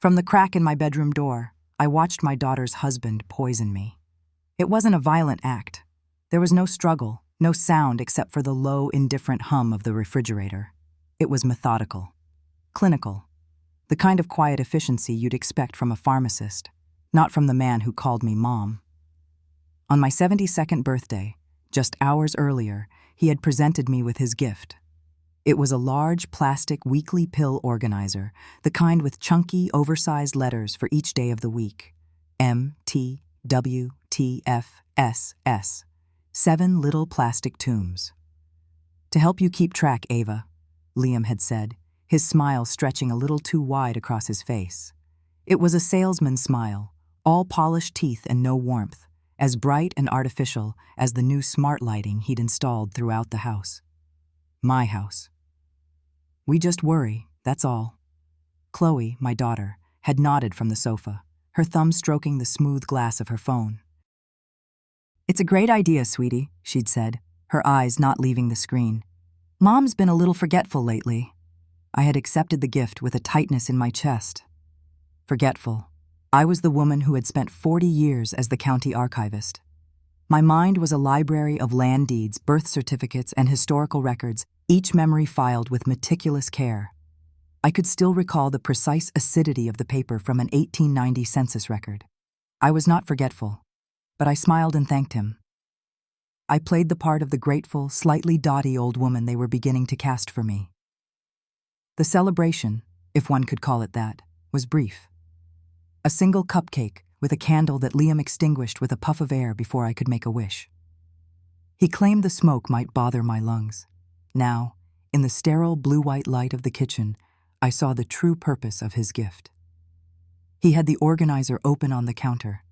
From the crack in my bedroom door, I watched my daughter's husband poison me. It wasn't a violent act. There was no struggle, no sound except for the low, indifferent hum of the refrigerator. It was methodical, clinical, the kind of quiet efficiency you'd expect from a pharmacist, not from the man who called me Mom. On my 72nd birthday, just hours earlier, he had presented me with his gift. It was a large plastic weekly pill organizer, the kind with chunky, oversized letters for each day of the week. M, T, W, T, F, S, S. 7 little plastic tombs. "To help you keep track, Ava," Liam had said, his smile stretching a little too wide across his face. It was a salesman's smile, all polished teeth and no warmth, as bright and artificial as the new smart lighting he'd installed throughout the house. My house. "We just worry, that's all." Chloe, my daughter, had nodded from the sofa, her thumb stroking the smooth glass of her phone. "It's a great idea, sweetie," she'd said, her eyes not leaving the screen. "Mom's been a little forgetful lately." I had accepted the gift with a tightness in my chest. Forgetful. I was the woman who had spent 40 years as the county archivist. My mind was a library of land deeds, birth certificates, and historical records, each memory filed with meticulous care. I could still recall the precise acidity of the paper from an 1890 census record. I was not forgetful, but I smiled and thanked him. I played the part of the grateful, slightly dotty old woman they were beginning to cast for me. The celebration, if one could call it that, was brief. A single cupcake with a candle that Liam extinguished with a puff of air before I could make a wish. He claimed the smoke might bother my lungs. Now, in the sterile blue-white light of the kitchen, I saw the true purpose of his gift. He had the organizer open on the counter.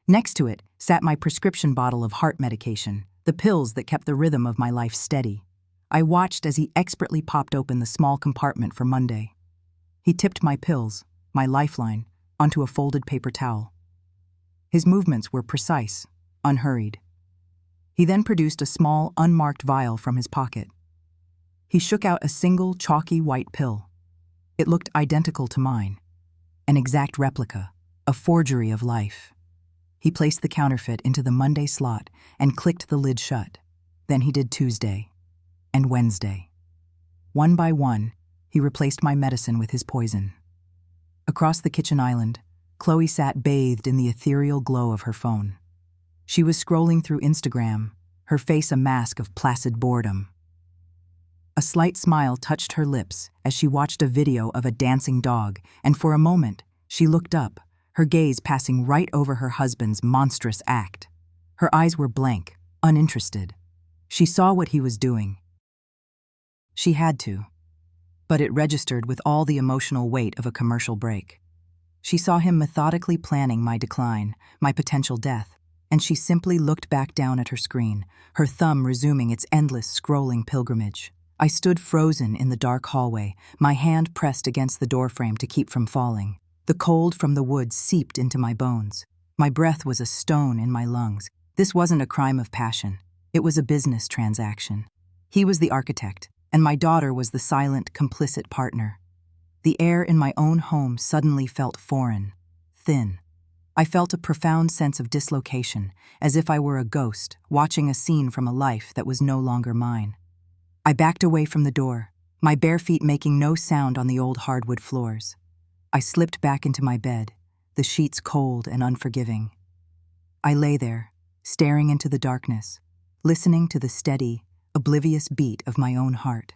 Next to it sat my prescription bottle of heart medication, the pills that kept the rhythm of my life steady. I watched as he expertly popped open the small compartment for Monday. He tipped my pills, my lifeline, onto a folded paper towel. His movements were precise, unhurried. He then produced a small, unmarked vial from his pocket. He shook out a single, chalky white pill. It looked identical to mine, an exact replica, a forgery of life. He placed the counterfeit into the Monday slot and clicked the lid shut. Then he did Tuesday and Wednesday. One by one, he replaced my medicine with his poison. Across the kitchen island, Chloe sat bathed in the ethereal glow of her phone. She was scrolling through Instagram, her face a mask of placid boredom. A slight smile touched her lips as she watched a video of a dancing dog, and for a moment, she looked up, her gaze passing right over her husband's monstrous act. Her eyes were blank, uninterested. She saw what he was doing. She had to. But it registered with all the emotional weight of a commercial break. She saw him methodically planning my decline, my potential death, and she simply looked back down at her screen, her thumb resuming its endless scrolling pilgrimage. I stood frozen in the dark hallway, my hand pressed against the doorframe to keep from falling. The cold from the woods seeped into my bones. My breath was a stone in my lungs. This wasn't a crime of passion. It was a business transaction. He was the architect, and my daughter was the silent, complicit partner. The air in my own home suddenly felt foreign, thin. I felt a profound sense of dislocation, as if I were a ghost, watching a scene from a life that was no longer mine. I backed away from the door, my bare feet making no sound on the old hardwood floors. I slipped back into my bed, the sheets cold and unforgiving. I lay there, staring into the darkness, listening to the steady, oblivious beat of my own heart.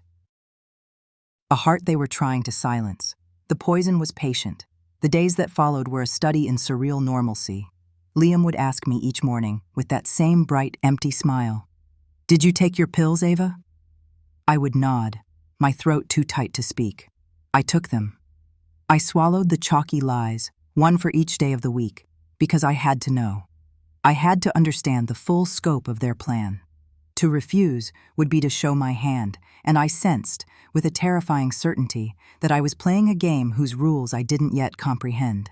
A heart they were trying to silence. The poison was patient. The days that followed were a study in surreal normalcy. Liam would ask me each morning, with that same bright, empty smile, "Did you take your pills, Ava?" I would nod, my throat too tight to speak. I took them. I swallowed the chalky lies, one for each day of the week, because I had to know. I had to understand the full scope of their plan. To refuse would be to show my hand, and I sensed, with a terrifying certainty, that I was playing a game whose rules I didn't yet comprehend.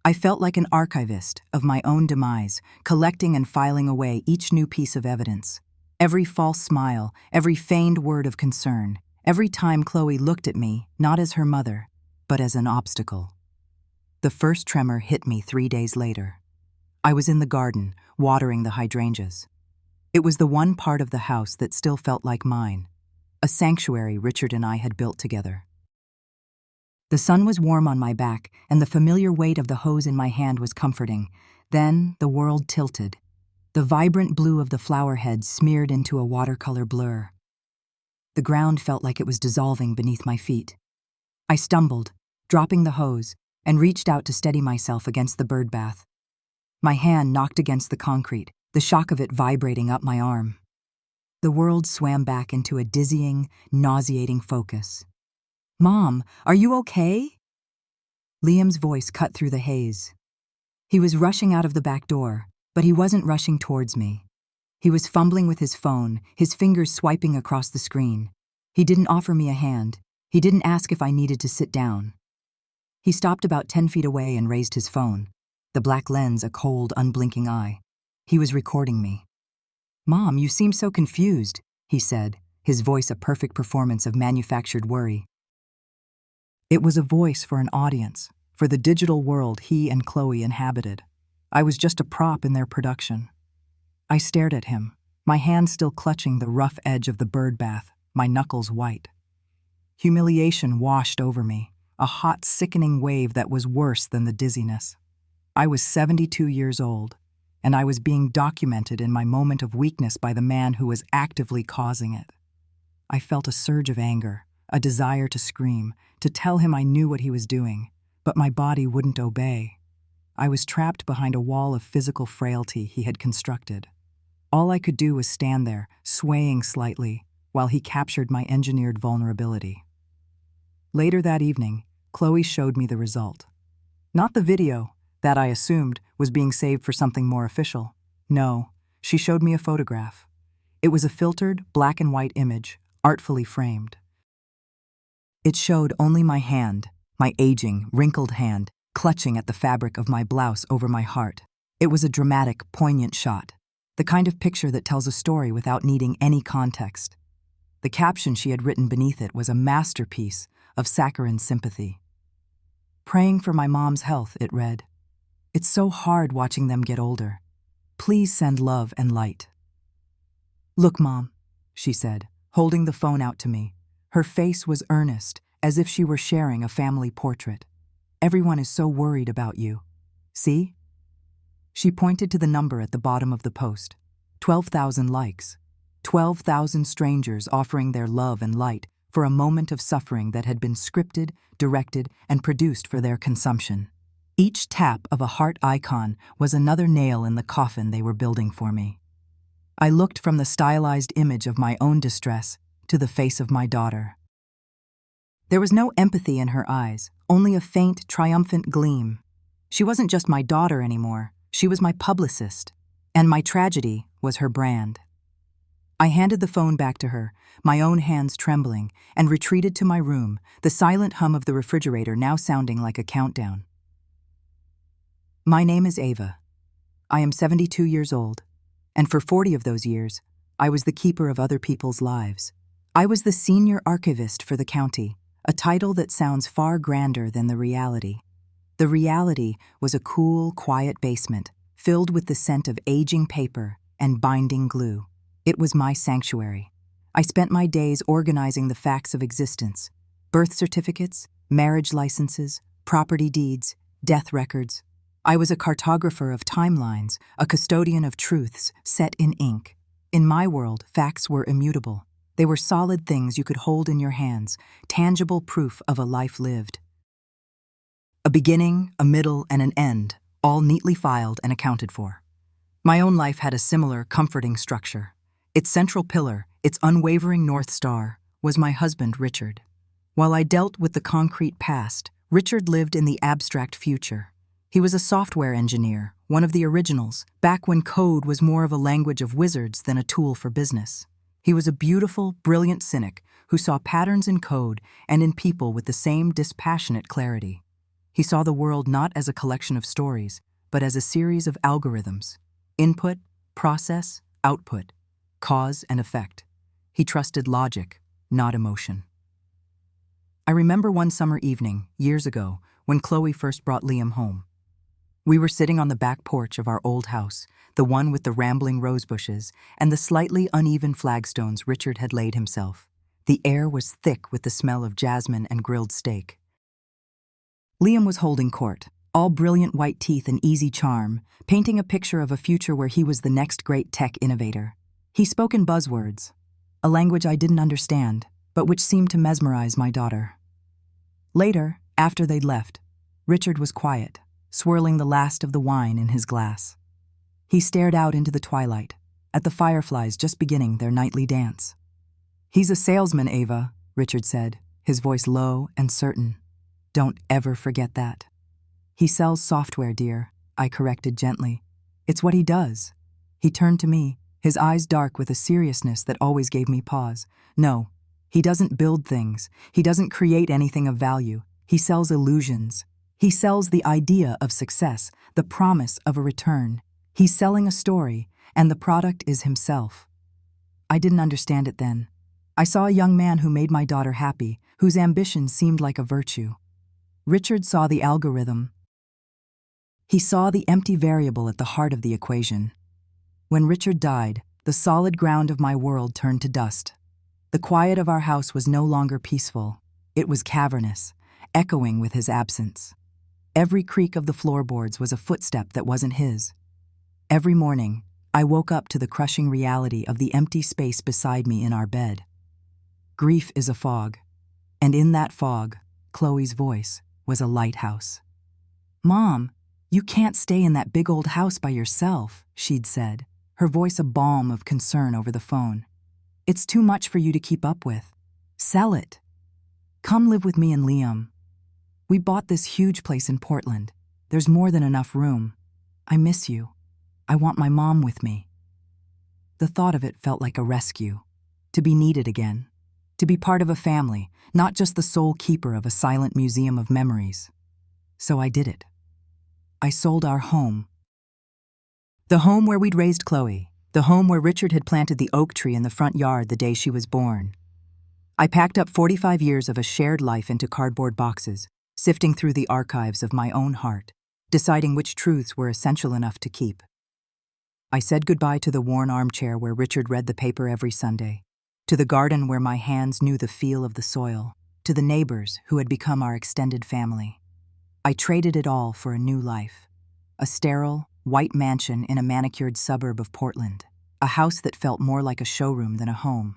I felt like an archivist of my own demise, collecting and filing away each new piece of evidence. Every false smile, every feigned word of concern, every time Chloe looked at me, not as her mother, but as an obstacle. The first tremor hit me 3 days later. I was in the garden, watering the hydrangeas. It was the one part of the house that still felt like mine, a sanctuary Richard and I had built together. The sun was warm on my back, and the familiar weight of the hose in my hand was comforting. Then the world tilted. The vibrant blue of the flower heads smeared into a watercolor blur. The ground felt like it was dissolving beneath my feet. I stumbled, dropping the hose, and reached out to steady myself against the bird bath. My hand knocked against the concrete, the shock of it vibrating up my arm. The world swam back into a dizzying, nauseating focus. "Mom, are you okay?" Liam's voice cut through the haze. He was rushing out of the back door, but he wasn't rushing towards me. He was fumbling with his phone, his fingers swiping across the screen. He didn't offer me a hand. He didn't ask if I needed to sit down. He stopped about 10 feet away and raised his phone, the black lens a cold, unblinking eye. He was recording me. "Mom, you seem so confused," he said, his voice a perfect performance of manufactured worry. It was a voice for an audience, for the digital world he and Chloe inhabited. I was just a prop in their production. I stared at him, my hand still clutching the rough edge of the bird bath, my knuckles white. Humiliation washed over me, a hot, sickening wave that was worse than the dizziness. I was 72 years old, and I was being documented in my moment of weakness by the man who was actively causing it. I felt a surge of anger, a desire to scream, to tell him I knew what he was doing, but my body wouldn't obey. I was trapped behind a wall of physical frailty he had constructed. All I could do was stand there, swaying slightly, while he captured my engineered vulnerability. Later that evening, Chloe showed me the result. Not the video, that I assumed was being saved for something more official. No, she showed me a photograph. It was a filtered, black and white image, artfully framed. It showed only my hand, my aging, wrinkled hand, clutching at the fabric of my blouse over my heart. It was a dramatic, poignant shot, the kind of picture that tells a story without needing any context. The caption she had written beneath it was a masterpiece of saccharine sympathy. "Praying for my mom's health," it read. "It's so hard watching them get older. Please send love and light." "Look, Mom," she said, holding the phone out to me. Her face was earnest, as if she were sharing a family portrait. "Everyone is so worried about you. See?" She pointed to the number at the bottom of the post. 12,000 likes. 12,000 strangers offering their love and light for a moment of suffering that had been scripted, directed, and produced for their consumption. Each tap of a heart icon was another nail in the coffin they were building for me. I looked from the stylized image of my own distress to the face of my daughter. There was no empathy in her eyes, only a faint, triumphant gleam. She wasn't just my daughter anymore, she was my publicist, and my tragedy was her brand. I handed the phone back to her, my own hands trembling, and retreated to my room, the silent hum of the refrigerator now sounding like a countdown. My name is Ava. I am 72 years old, and for 40 of those years, I was the keeper of other people's lives. I was the senior archivist for the county, a title that sounds far grander than the reality. The reality was a cool, quiet basement, filled with the scent of aging paper and binding glue. It was my sanctuary. I spent my days organizing the facts of existence: birth certificates, marriage licenses, property deeds, death records. I was a cartographer of timelines, a custodian of truths set in ink. In my world, facts were immutable. They were solid things you could hold in your hands, tangible proof of a life lived. A beginning, a middle, and an end, all neatly filed and accounted for. My own life had a similar, comforting structure. Its central pillar, its unwavering North Star, was my husband, Richard. While I dealt with the concrete past, Richard lived in the abstract future. He was a software engineer, one of the originals, back when code was more of a language of wizards than a tool for business. He was a beautiful, brilliant cynic who saw patterns in code and in people with the same dispassionate clarity. He saw the world not as a collection of stories, but as a series of algorithms: input, process, output, cause and effect. He trusted logic, not emotion. I remember one summer evening, years ago, when Chloe first brought Liam home. We were sitting on the back porch of our old house, the one with the rambling rose bushes and the slightly uneven flagstones Richard had laid himself. The air was thick with the smell of jasmine and grilled steak. Liam was holding court, all brilliant white teeth and easy charm, painting a picture of a future where he was the next great tech innovator. He spoke in buzzwords, a language I didn't understand, but which seemed to mesmerize my daughter. Later, after they'd left, Richard was quiet, swirling the last of the wine in his glass. He stared out into the twilight, at the fireflies just beginning their nightly dance. "He's a salesman, Ava," Richard said, his voice low and certain. "Don't ever forget that." "He sells software, dear," I corrected gently. "It's what he does." He turned to me, his eyes dark with a seriousness that always gave me pause. "No, he doesn't build things. He doesn't create anything of value. He sells illusions. He sells the idea of success, the promise of a return. He's selling a story, and the product is himself." I didn't understand it then. I saw a young man who made my daughter happy, whose ambition seemed like a virtue. Richard saw the algorithm. He saw the empty variable at the heart of the equation. When Richard died, the solid ground of my world turned to dust. The quiet of our house was no longer peaceful. It was cavernous, echoing with his absence. Every creak of the floorboards was a footstep that wasn't his. Every morning, I woke up to the crushing reality of the empty space beside me in our bed. Grief is a fog, and in that fog, Chloe's voice was a lighthouse. "Mom, you can't stay in that big old house by yourself," she'd said, her voice a balm of concern over the phone. "It's too much for you to keep up with. Sell it. Come live with me and Liam. We bought this huge place in Portland. There's more than enough room. I miss you. I want my mom with me." The thought of it felt like a rescue. To be needed again. To be part of a family, not just the sole keeper of a silent museum of memories. So I did it. I sold our home. The home where we'd raised Chloe. The home where Richard had planted the oak tree in the front yard the day she was born. I packed up 45 years of a shared life into cardboard boxes, sifting through the archives of my own heart, deciding which truths were essential enough to keep. I said goodbye to the worn armchair where Richard read the paper every Sunday, to the garden where my hands knew the feel of the soil, to the neighbors who had become our extended family. I traded it all for a new life. A sterile, white mansion in a manicured suburb of Portland, a house that felt more like a showroom than a home.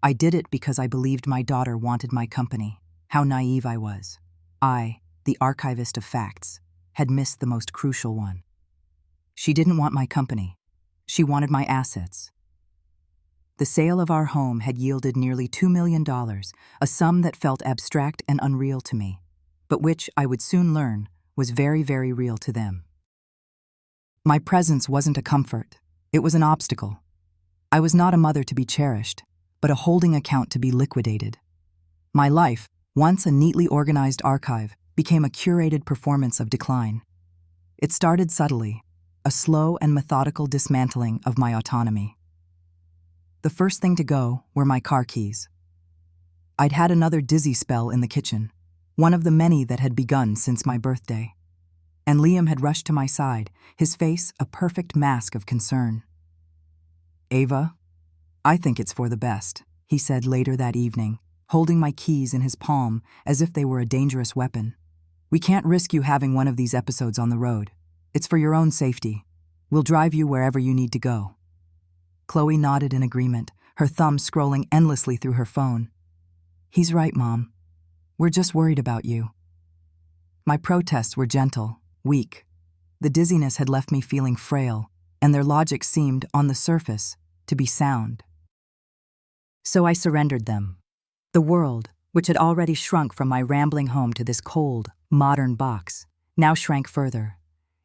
I did it because I believed my daughter wanted my company. How naive I was. I, the archivist of facts, had missed the most crucial one. She didn't want my company. She wanted my assets. The sale of our home had yielded nearly $2 million, a sum that felt abstract and unreal to me, but which, I would soon learn, was very, very real to them. My presence wasn't a comfort. It was an obstacle. I was not a mother to be cherished, but a holding account to be liquidated. My life, once a neatly organized archive, became a curated performance of decline. It started subtly, a slow and methodical dismantling of my autonomy. The first thing to go were my car keys. I'd had another dizzy spell in the kitchen, one of the many that had begun since my birthday. And Liam had rushed to my side, his face a perfect mask of concern. "Ava, I think it's for the best," he said later that evening, holding my keys in his palm as if they were a dangerous weapon. "We can't risk you having one of these episodes on the road. It's for your own safety. We'll drive you wherever you need to go." Chloe nodded in agreement, her thumb scrolling endlessly through her phone. "He's right, Mom. We're just worried about you." My protests were gentle, weak. The dizziness had left me feeling frail, and their logic seemed, on the surface, to be sound. So I surrendered them. The world, which had already shrunk from my rambling home to this cold, modern box, now shrank further.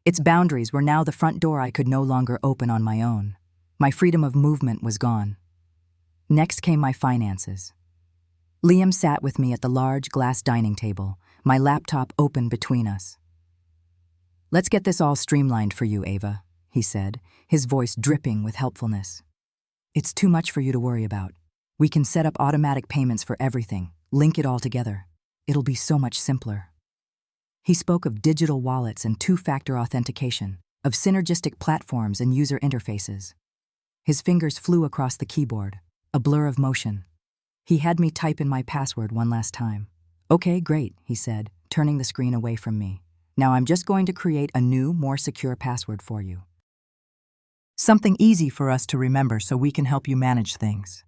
Its boundaries were now the front door I could no longer open on my own. My freedom of movement was gone. Next came my finances. Liam sat with me at the large glass dining table, my laptop open between us. "Let's get this all streamlined for you, Ava," he said, his voice dripping with helpfulness. "It's too much for you to worry about. We can set up automatic payments for everything, link it all together. It'll be so much simpler. He spoke of digital wallets and two-factor authentication, of synergistic platforms and user interfaces. His fingers flew across the keyboard, a blur of motion. He had me type in my password one last time. Okay, great, he said, turning the screen away from me. Now I'm just going to create a new, more secure password for you. Something easy for us to remember so we can help you manage things.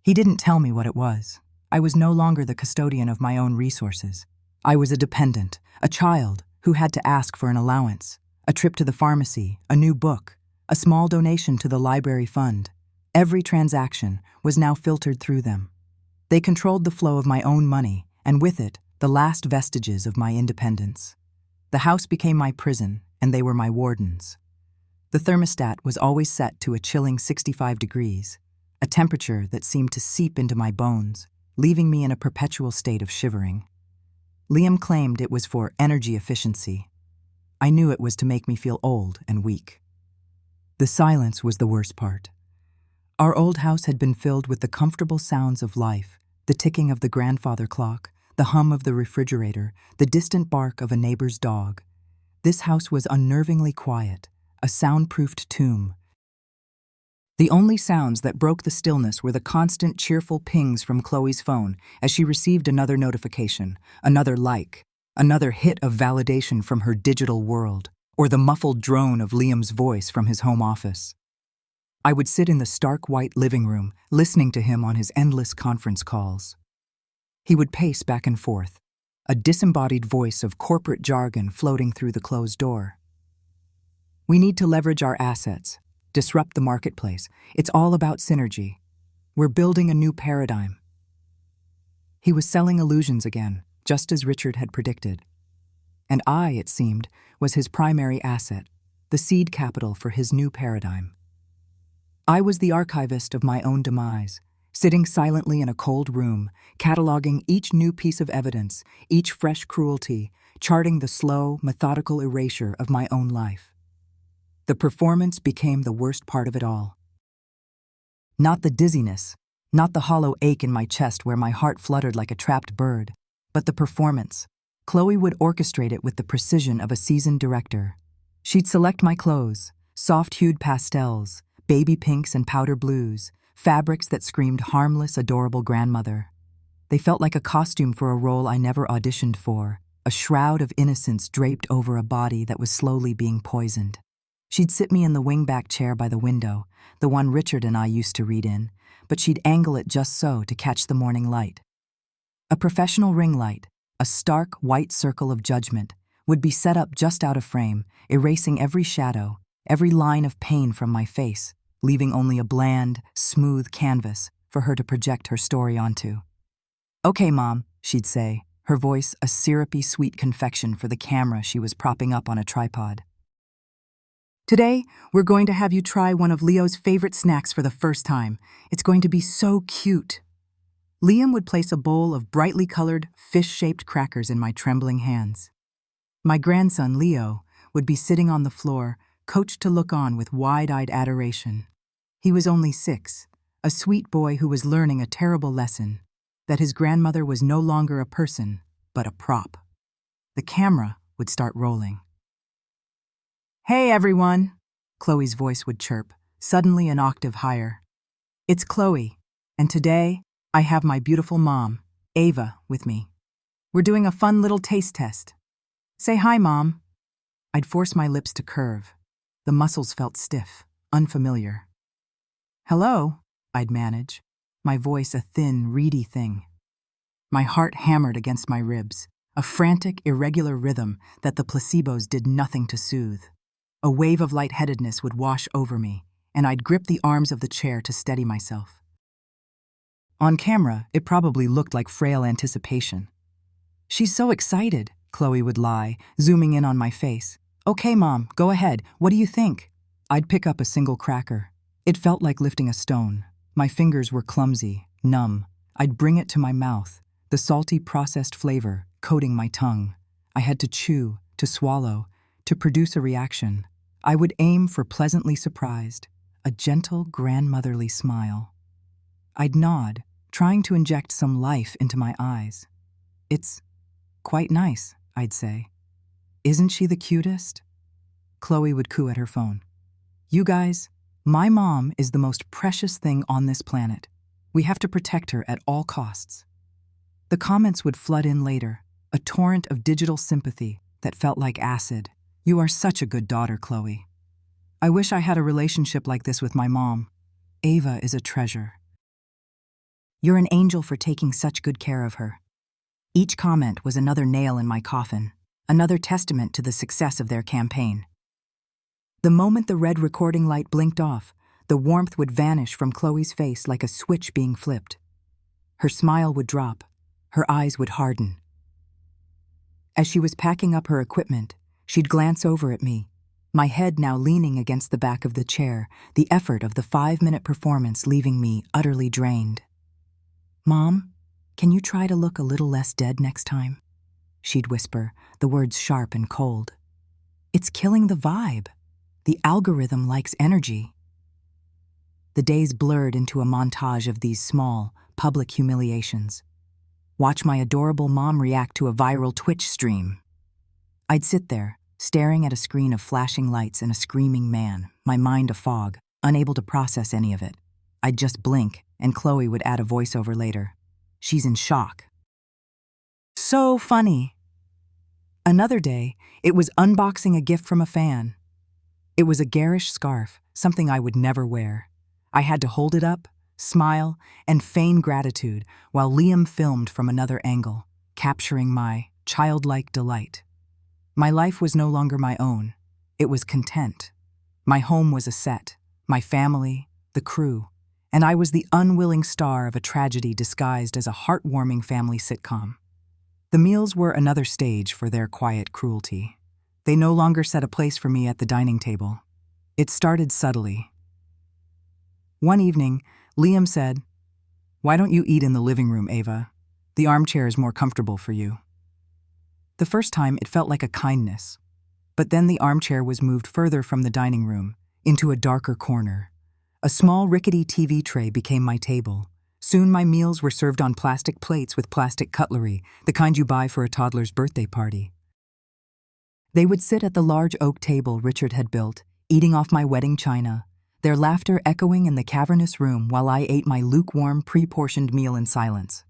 He didn't tell me what it was. I was no longer the custodian of my own resources. I was a dependent, a child who had to ask for an allowance, a trip to the pharmacy, a new book, a small donation to the library fund. Every transaction was now filtered through them. They controlled the flow of my own money, and with it, the last vestiges of my independence. The house became my prison, and they were my wardens. The thermostat was always set to a chilling 65 degrees, a temperature that seemed to seep into my bones, leaving me in a perpetual state of shivering. Liam claimed it was for energy efficiency. I knew it was to make me feel old and weak. The silence was the worst part. Our old house had been filled with the comfortable sounds of life, the ticking of the grandfather clock, the hum of the refrigerator, the distant bark of a neighbor's dog. This house was unnervingly quiet, a soundproofed tomb. The only sounds that broke the stillness were the constant cheerful pings from Chloe's phone as she received another notification, another like, another hit of validation from her digital world, or the muffled drone of Liam's voice from his home office. I would sit in the stark white living room, listening to him on his endless conference calls. He would pace back and forth, a disembodied voice of corporate jargon floating through the closed door. We need to leverage our assets, disrupt the marketplace. It's all about synergy. We're building a new paradigm. He was selling illusions again, just as Richard had predicted. And I, it seemed, was his primary asset, the seed capital for his new paradigm. I was the archivist of my own demise, sitting silently in a cold room, cataloging each new piece of evidence, each fresh cruelty, charting the slow, methodical erasure of my own life. The performance became the worst part of it all. Not the dizziness, not the hollow ache in my chest where my heart fluttered like a trapped bird, but the performance. Chloe would orchestrate it with the precision of a seasoned director. She'd select my clothes, soft-hued pastels, baby pinks and powder blues, fabrics that screamed harmless, adorable grandmother. They felt like a costume for a role I never auditioned for, a shroud of innocence draped over a body that was slowly being poisoned. She'd sit me in the wingback chair by the window, the one Richard and I used to read in, but she'd angle it just so to catch the morning light. A professional ring light, a stark white circle of judgment, would be set up just out of frame, erasing every shadow, every line of pain from my face, leaving only a bland, smooth canvas for her to project her story onto. "Okay, Mom," she'd say, her voice a syrupy sweet confection for the camera she was propping up on a tripod. "Today, we're going to have you try one of Leo's favorite snacks for the first time. It's going to be so cute." Liam would place a bowl of brightly colored, fish-shaped crackers in my trembling hands. My grandson, Leo, would be sitting on the floor, coached to look on with wide-eyed adoration. He was only 6, a sweet boy who was learning a terrible lesson, that his grandmother was no longer a person, but a prop. The camera would start rolling. "Hey, everyone," Chloe's voice would chirp, suddenly an octave higher. "It's Chloe, and today I have my beautiful mom, Ava, with me. We're doing a fun little taste test. Say hi, Mom." I'd force my lips to curve. The muscles felt stiff, unfamiliar. "Hello," I'd manage, my voice a thin, reedy thing. My heart hammered against my ribs, a frantic, irregular rhythm that the placebos did nothing to soothe. A wave of lightheadedness would wash over me, and I'd grip the arms of the chair to steady myself. On camera, it probably looked like frail anticipation. "She's so excited," Chloe would lie, zooming in on my face. "Okay, Mom, go ahead. What do you think?" I'd pick up a single cracker. It felt like lifting a stone. My fingers were clumsy, numb. I'd bring it to my mouth, the salty processed flavor coating my tongue. I had to chew, to swallow, to produce a reaction. I would aim for pleasantly surprised, a gentle grandmotherly smile. I'd nod, trying to inject some life into my eyes. It's quite nice, I'd say. Isn't she the cutest? Chloe would coo at her phone. You guys, my mom is the most precious thing on this planet. We have to protect her at all costs. The comments would flood in later, a torrent of digital sympathy that felt like acid. You are such a good daughter, Chloe. I wish I had a relationship like this with my mom. Ava is a treasure. You're an angel for taking such good care of her. Each comment was another nail in my coffin, another testament to the success of their campaign. The moment the red recording light blinked off, the warmth would vanish from Chloe's face like a switch being flipped. Her smile would drop, her eyes would harden. As she was packing up her equipment, she'd glance over at me, my head now leaning against the back of the chair, the effort of the 5-minute performance leaving me utterly drained. Mom, can you try to look a little less dead next time? She'd whisper, the words sharp and cold. It's killing the vibe. The algorithm likes energy. The days blurred into a montage of these small, public humiliations. Watch my adorable mom react to a viral Twitch stream. I'd sit there, staring at a screen of flashing lights and a screaming man, my mind a fog, unable to process any of it. I'd just blink, and Chloe would add a voiceover later. She's in shock. So funny. Another day, it was unboxing a gift from a fan. It was a garish scarf, something I would never wear. I had to hold it up, smile, and feign gratitude while Liam filmed from another angle, capturing my childlike delight. My life was no longer my own. It was content. My home was a set, my family, the crew, and I was the unwilling star of a tragedy disguised as a heartwarming family sitcom. The meals were another stage for their quiet cruelty. They no longer set a place for me at the dining table. It started subtly. One evening, Liam said, "Why don't you eat in the living room, Ava? The armchair is more comfortable for you." The first time, it felt like a kindness. But then the armchair was moved further from the dining room, into a darker corner. A small, rickety TV tray became my table. Soon my meals were served on plastic plates with plastic cutlery, the kind you buy for a toddler's birthday party. They would sit at the large oak table Richard had built, eating off my wedding china, their laughter echoing in the cavernous room while I ate my lukewarm, pre-portioned meal in silence.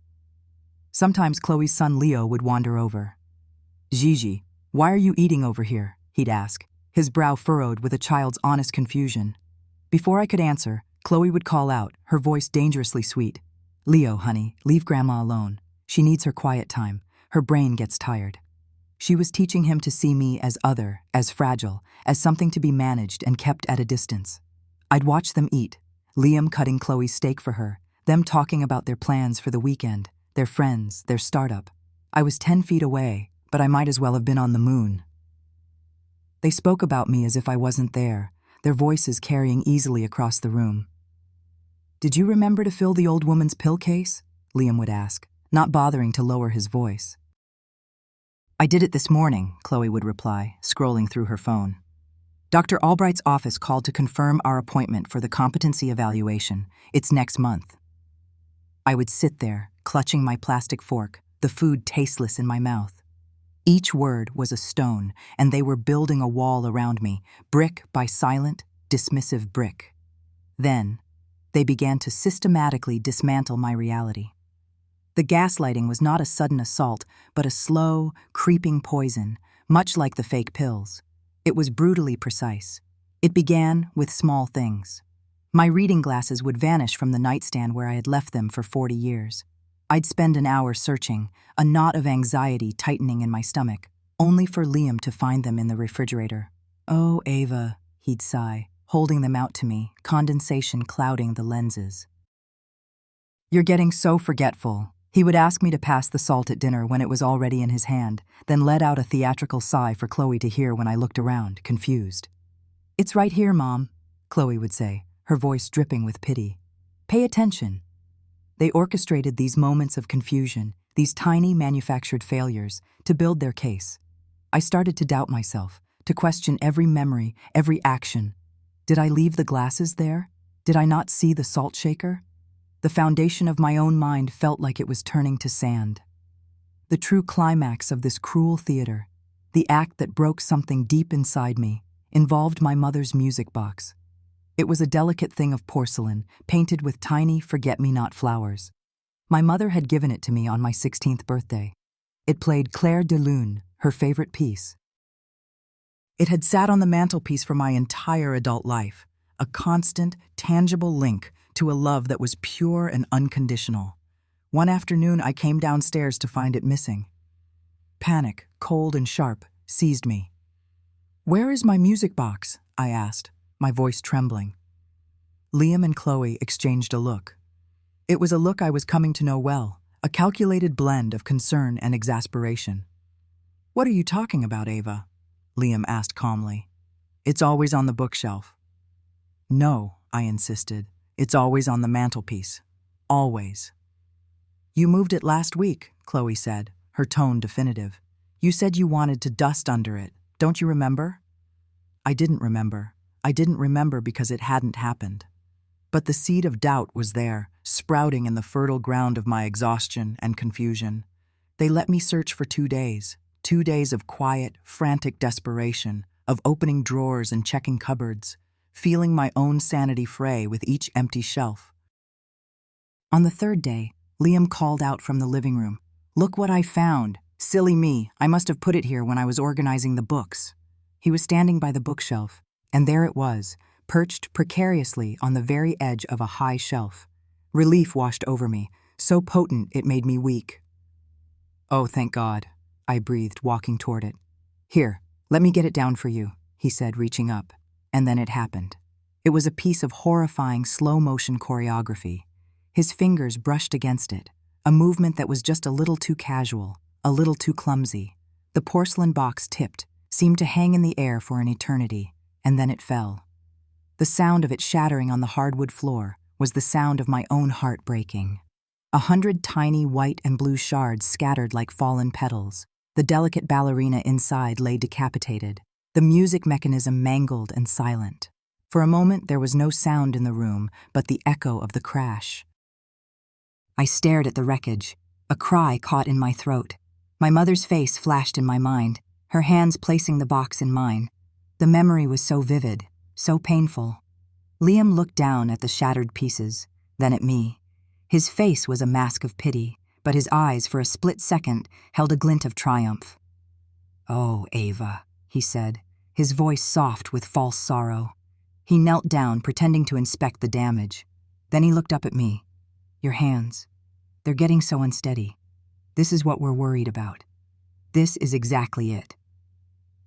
Sometimes Chloe's son Leo would wander over. "Gigi, why are you eating over here?" he'd ask, his brow furrowed with a child's honest confusion. Before I could answer, Chloe would call out, her voice dangerously sweet. "Leo, honey, leave Grandma alone. She needs her quiet time. Her brain gets tired." She was teaching him to see me as other, as fragile, as something to be managed and kept at a distance. I'd watch them eat, Liam cutting Chloe's steak for her, them talking about their plans for the weekend, their friends, their startup. I was 10 feet away, but I might as well have been on the moon. They spoke about me as if I wasn't there, their voices carrying easily across the room. "Did you remember to fill the old woman's pill case?" Liam would ask, not bothering to lower his voice. "I did it this morning," Chloe would reply, scrolling through her phone. "Dr. Albright's office called to confirm our appointment for the competency evaluation. It's next month." I would sit there, clutching my plastic fork, the food tasteless in my mouth. Each word was a stone, and they were building a wall around me, brick by silent, dismissive brick. Then, they began to systematically dismantle my reality. The gaslighting was not a sudden assault, but a slow, creeping poison, much like the fake pills. It was brutally precise. It began with small things. My reading glasses would vanish from the nightstand where I had left them for 40 years. I'd spend an hour searching, a knot of anxiety tightening in my stomach, only for Liam to find them in the refrigerator. "Oh, Ava," he'd sigh, holding them out to me, condensation clouding the lenses. "You're getting so forgetful." He would ask me to pass the salt at dinner when it was already in his hand, then let out a theatrical sigh for Chloe to hear when I looked around, confused. "It's right here, Mom," Chloe would say, her voice dripping with pity. "Pay attention." They orchestrated these moments of confusion, these tiny manufactured failures, to build their case. I started to doubt myself, to question every memory, every action. Did I leave the glasses there? Did I not see the salt shaker? The foundation of my own mind felt like it was turning to sand. the true climax of this cruel theater, the act that broke something deep inside me, involved my mother's music box. It was a delicate thing of porcelain, painted with tiny forget-me-not flowers. My mother had given it to me on my 16th birthday. It played Clair de Lune, her favorite piece. It had sat on the mantelpiece for my entire adult life, a constant, tangible link to a love that was pure and unconditional. One afternoon, I came downstairs to find it missing. Panic, cold and sharp, seized me. "Where is my music box?" I asked, my voice trembling. Liam and Chloe exchanged a look. It was a look I was coming to know well, a calculated blend of concern and exasperation. "What are you talking about, Ava?" Liam asked calmly. "It's always on the bookshelf." "No," I insisted. "It's always on the mantelpiece. Always." "You moved it last week," Chloe said, her tone definitive. "You said you wanted to dust under it. Don't you remember?" I didn't remember. I didn't remember because it hadn't happened. But the seed of doubt was there, sprouting in the fertile ground of my exhaustion and confusion. They let me search for 2 days, 2 days of quiet, frantic desperation, of opening drawers and checking cupboards, feeling my own sanity fray with each empty shelf. On the 3rd day, Liam called out from the living room. "Look what I found! Silly me, I must have put it here when I was organizing the books." He was standing by the bookshelf, and there it was, perched precariously on the very edge of a high shelf. Relief washed over me, so potent it made me weak. "Oh, thank God," I breathed, walking toward it. "Here, let me get it down for you," he said, reaching up. And then it happened. It was a piece of horrifying slow-motion choreography. His fingers brushed against it, a movement that was just a little too casual, a little too clumsy. The porcelain box tipped, seemed to hang in the air for an eternity, and then it fell. The sound of it shattering on the hardwood floor was the sound of my own heart breaking. 100 tiny white and blue shards scattered like fallen petals. The delicate ballerina inside lay decapitated, the music mechanism mangled and silent. For a moment there was no sound in the room but the echo of the crash. I stared at the wreckage. A cry caught in my throat. My mother's face flashed in my mind, her hands placing the box in mine. The memory was so vivid, so painful. Liam looked down at the shattered pieces, then at me. His face was a mask of pity, but his eyes, for a split second, held a glint of triumph. "Oh, Ava," he said, his voice soft with false sorrow. He knelt down, pretending to inspect the damage. Then he looked up at me. "Your hands. They're getting so unsteady. This is what we're worried about. This is exactly it."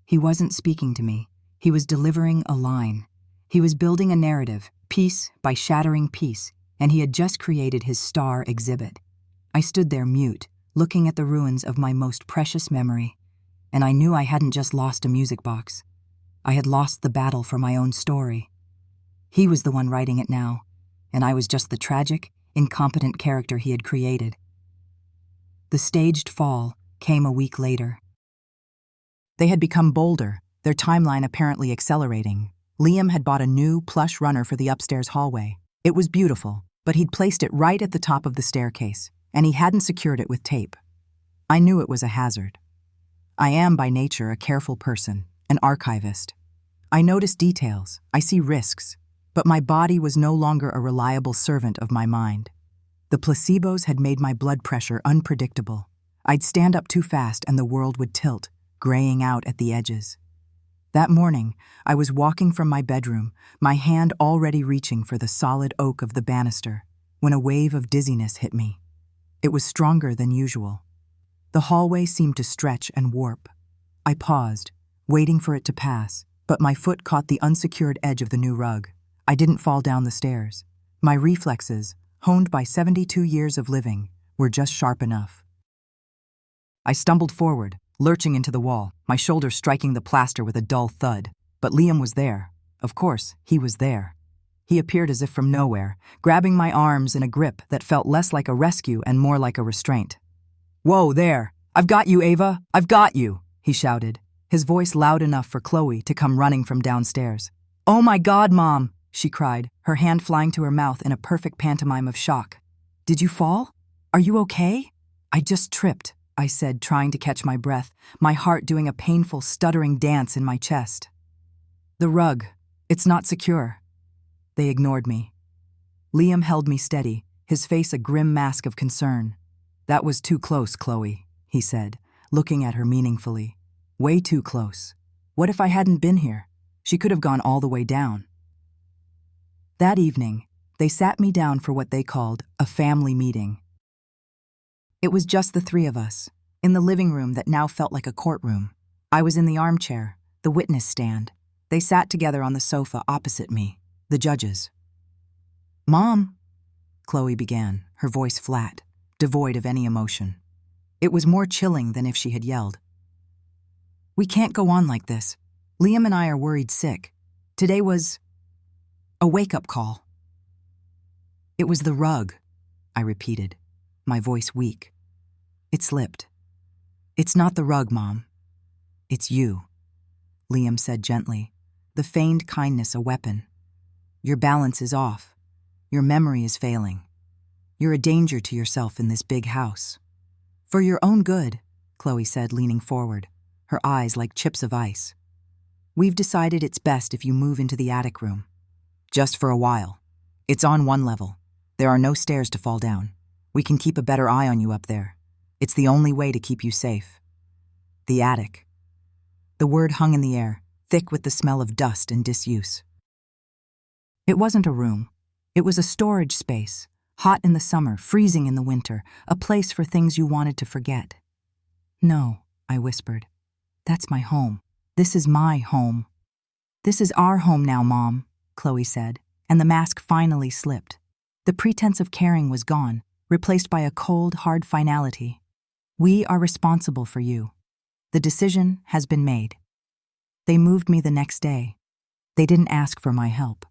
He wasn't speaking to me. He was delivering a line. He was building a narrative, piece by shattering piece, and he had just created his star exhibit. I stood there mute, looking at the ruins of my most precious memory, and I knew I hadn't just lost a music box. I had lost the battle for my own story. He was the one writing it now, and I was just the tragic, incompetent character he had created. The staged fall came a week later. They had become bolder, their timeline apparently accelerating. Liam had bought a new, plush runner for the upstairs hallway. It was beautiful, but he'd placed it right at the top of the staircase, and he hadn't secured it with tape. I knew it was a hazard. I am by nature a careful person, an archivist. I notice details, I see risks, but my body was no longer a reliable servant of my mind. The placebos had made my blood pressure unpredictable. I'd stand up too fast and the world would tilt, graying out at the edges. That morning, I was walking from my bedroom, my hand already reaching for the solid oak of the banister, when a wave of dizziness hit me. It was stronger than usual. The hallway seemed to stretch and warp. I paused, waiting for it to pass, but my foot caught the unsecured edge of the new rug. I didn't fall down the stairs. My reflexes, honed by 72 years of living, were just sharp enough. I stumbled forward, lurching into the wall, my shoulder striking the plaster with a dull thud. But Liam was there. Of course, he was there. He appeared as if from nowhere, grabbing my arms in a grip that felt less like a rescue and more like a restraint. "Whoa, there! I've got you, Ava! I've got you!" he shouted, his voice loud enough for Chloe to come running from downstairs. "Oh my God, Mom!" she cried, her hand flying to her mouth in a perfect pantomime of shock. "Did you fall? Are you okay?" "I just tripped," I said, trying to catch my breath, my heart doing a painful, stuttering dance in my chest. The rug. It's not secure. They ignored me. Liam held me steady, his face a grim mask of concern. That was too close, Chloe, he said, looking at her meaningfully. Way too close. What if I hadn't been here? She could have gone all the way down. That evening, they sat me down for what they called a family meeting. It was just the three of us, in the living room that now felt like a courtroom. I was in the armchair, the witness stand. They sat together on the sofa opposite me, the judges. Mom, Chloe began, her voice flat, devoid of any emotion. It was more chilling than if she had yelled. We can't go on like this. Liam and I are worried sick. Today was a wake-up call. It was the rug, I repeated, my voice weak. It slipped. It's not the rug, Mom. It's you, Liam said gently, the feigned kindness a weapon. Your balance is off. Your memory is failing. You're a danger to yourself in this big house. For your own good, Chloe said, leaning forward, her eyes like chips of ice. We've decided it's best if you move into the attic room. Just for a while. It's on one level. There are no stairs to fall down. We can keep a better eye on you up there. It's the only way to keep you safe. The attic. The word hung in the air, thick with the smell of dust and disuse. It wasn't a room. It was a storage space, hot in the summer, freezing in the winter, a place for things you wanted to forget. No, I whispered. That's my home. This is my home. This is our home now, Mom, Chloe said, and the mask finally slipped. The pretense of caring was gone, replaced by a cold, hard finality. We are responsible for you. The decision has been made. They moved me the next day. They didn't ask for my help.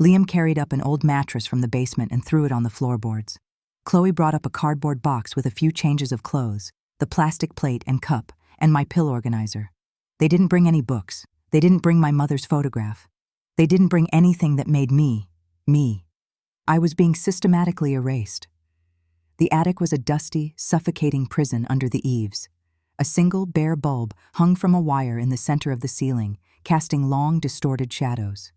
Liam carried up an old mattress from the basement and threw it on the floorboards. Chloe brought up a cardboard box with a few changes of clothes, the plastic plate and cup, and my pill organizer. They didn't bring any books. They didn't bring my mother's photograph. They didn't bring anything that made me, me. I was being systematically erased. The attic was a dusty, suffocating prison under the eaves. A single bare bulb hung from a wire in the center of the ceiling, casting long, distorted shadows.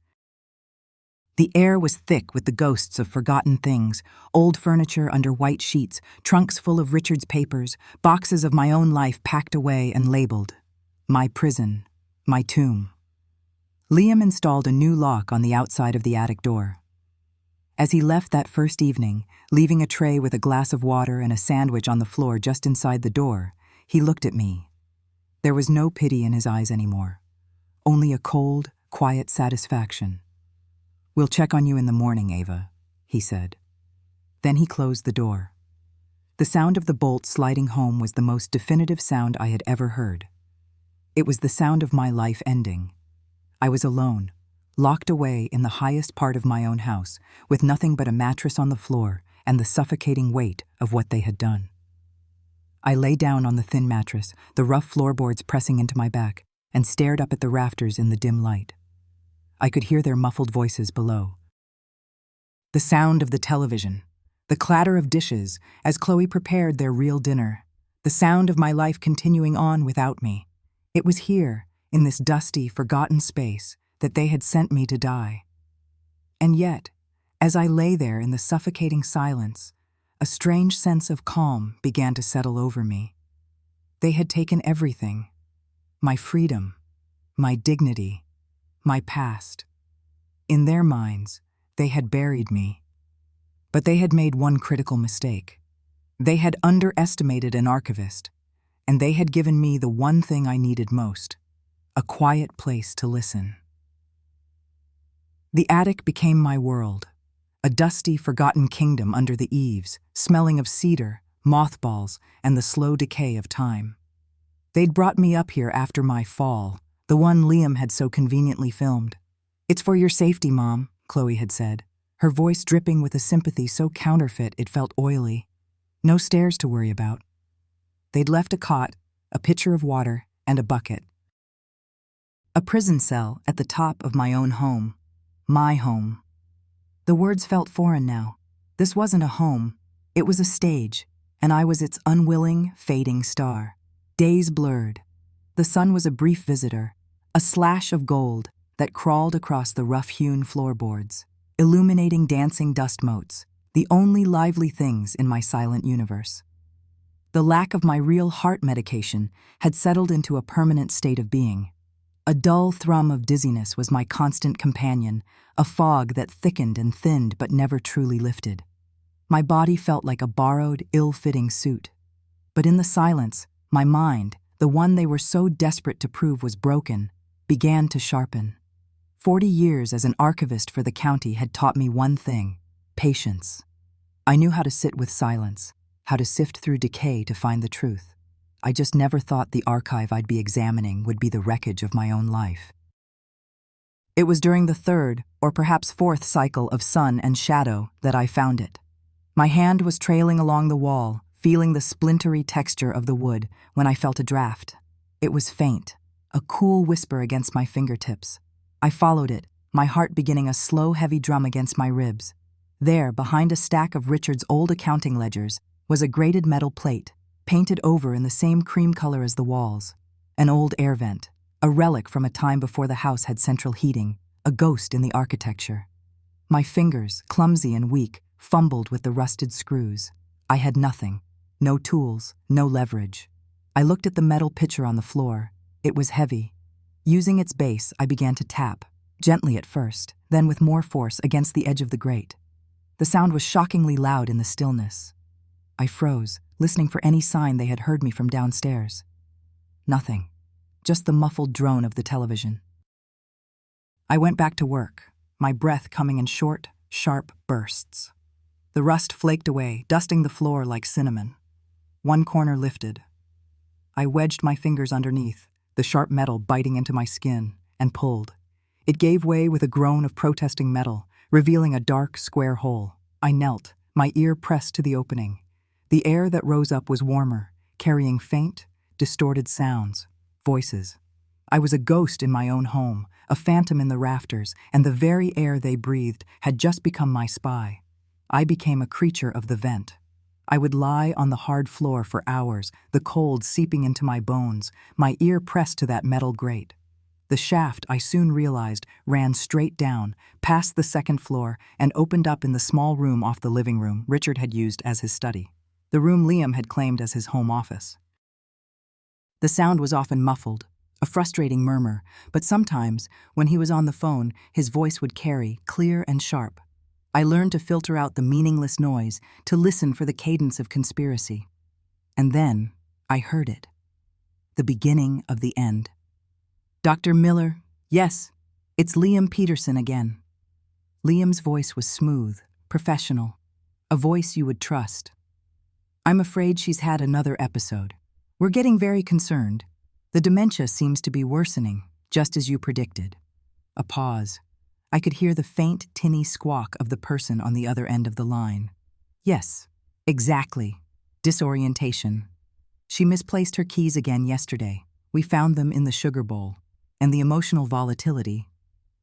The air was thick with the ghosts of forgotten things, old furniture under white sheets, trunks full of Richard's papers, boxes of my own life packed away and labeled. My prison, my tomb. Liam installed a new lock on the outside of the attic door. As he left that first evening, leaving a tray with a glass of water and a sandwich on the floor just inside the door, he looked at me. There was no pity in his eyes anymore, only a cold, quiet satisfaction. We'll check on you in the morning, Ava, he said. Then he closed the door. The sound of the bolt sliding home was the most definitive sound I had ever heard. It was the sound of my life ending. I was alone, locked away in the highest part of my own house, with nothing but a mattress on the floor and the suffocating weight of what they had done. I lay down on the thin mattress, the rough floorboards pressing into my back, and stared up at the rafters in the dim light. I could hear their muffled voices below. The sound of the television, the clatter of dishes as Chloe prepared their real dinner, the sound of my life continuing on without me. It was here, in this dusty, forgotten space, that they had sent me to die. And yet, as I lay there in the suffocating silence, a strange sense of calm began to settle over me. They had taken everything, my freedom, my dignity, my past. In their minds, they had buried me. But they had made one critical mistake. They had underestimated an archivist, and they had given me the one thing I needed most, a quiet place to listen. The attic became my world, a dusty, forgotten kingdom under the eaves, smelling of cedar, mothballs, and the slow decay of time. They'd brought me up here after my fall, the one Liam had so conveniently filmed. "It's for your safety, Mom," Chloe had said, her voice dripping with a sympathy so counterfeit it felt oily. No stairs to worry about. They'd left a cot, a pitcher of water, and a bucket. A prison cell at the top of my own home. My home. The words felt foreign now. This wasn't a home. It was a stage, and I was its unwilling, fading star. Days blurred. The sun was a brief visitor, a slash of gold that crawled across the rough-hewn floorboards, illuminating dancing dust motes, the only lively things in my silent universe. The lack of my real heart medication had settled into a permanent state of being. A dull thrum of dizziness was my constant companion, a fog that thickened and thinned but never truly lifted. My body felt like a borrowed, ill-fitting suit. But in the silence, my mind, the one they were so desperate to prove was broken, began to sharpen. 40 years as an archivist for the county had taught me one thing: patience. I knew how to sit with silence, how to sift through decay to find the truth. I just never thought the archive I'd be examining would be the wreckage of my own life. It was during the third, or perhaps fourth cycle of sun and shadow that I found it. My hand was trailing along the wall, feeling the splintery texture of the wood, when I felt a draft. It was faint, a cool whisper against my fingertips. I followed it, my heart beginning a slow, heavy drum against my ribs. There, behind a stack of Richard's old accounting ledgers, was a grated metal plate, painted over in the same cream color as the walls. An old air vent, a relic from a time before the house had central heating, a ghost in the architecture. My fingers, clumsy and weak, fumbled with the rusted screws. I had nothing. No tools, no leverage. I looked at the metal pitcher on the floor. It was heavy. Using its base, I began to tap, gently at first, then with more force against the edge of the grate. The sound was shockingly loud in the stillness. I froze, listening for any sign they had heard me from downstairs. Nothing. Just the muffled drone of the television. I went back to work, my breath coming in short, sharp bursts. The rust flaked away, dusting the floor like cinnamon. One corner lifted. I wedged my fingers underneath, the sharp metal biting into my skin, and pulled. It gave way with a groan of protesting metal, revealing a dark, square hole. I knelt, my ear pressed to the opening. The air that rose up was warmer, carrying faint, distorted sounds, voices. I was a ghost in my own home, a phantom in the rafters, and the very air they breathed had just become my spy. I became a creature of the vent. I would lie on the hard floor for hours, the cold seeping into my bones, my ear pressed to that metal grate. The shaft, I soon realized, ran straight down, past the second floor, and opened up in the small room off the living room Richard had used as his study, the room Liam had claimed as his home office. The sound was often muffled, a frustrating murmur, but sometimes, when he was on the phone, his voice would carry, clear and sharp. I learned to filter out the meaningless noise, to listen for the cadence of conspiracy. And then, I heard it. The beginning of the end. "Dr. Miller, yes, it's Liam Peterson again." Liam's voice was smooth, professional, a voice you would trust. "I'm afraid she's had another episode. We're getting very concerned. The dementia seems to be worsening, just as you predicted." A pause. I could hear the faint, tinny squawk of the person on the other end of the line. "Yes, exactly. Disorientation. She misplaced her keys again yesterday. We found them in the sugar bowl. And the emotional volatility.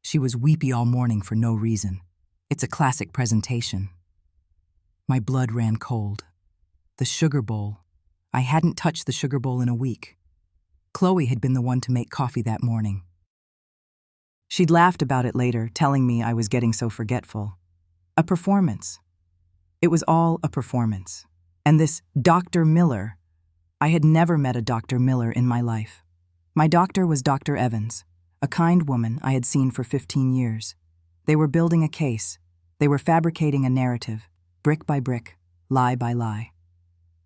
She was weepy all morning for no reason. It's a classic presentation." My blood ran cold. The sugar bowl. I hadn't touched the sugar bowl in a week. Chloe had been the one to make coffee that morning. She'd laughed about it later, telling me I was getting so forgetful. A performance. It was all a performance. And this Dr. Miller, I had never met a Dr. Miller in my life. My doctor was Dr. Evans, a kind woman I had seen for 15 years. They were building a case. They were fabricating a narrative, brick by brick, lie by lie.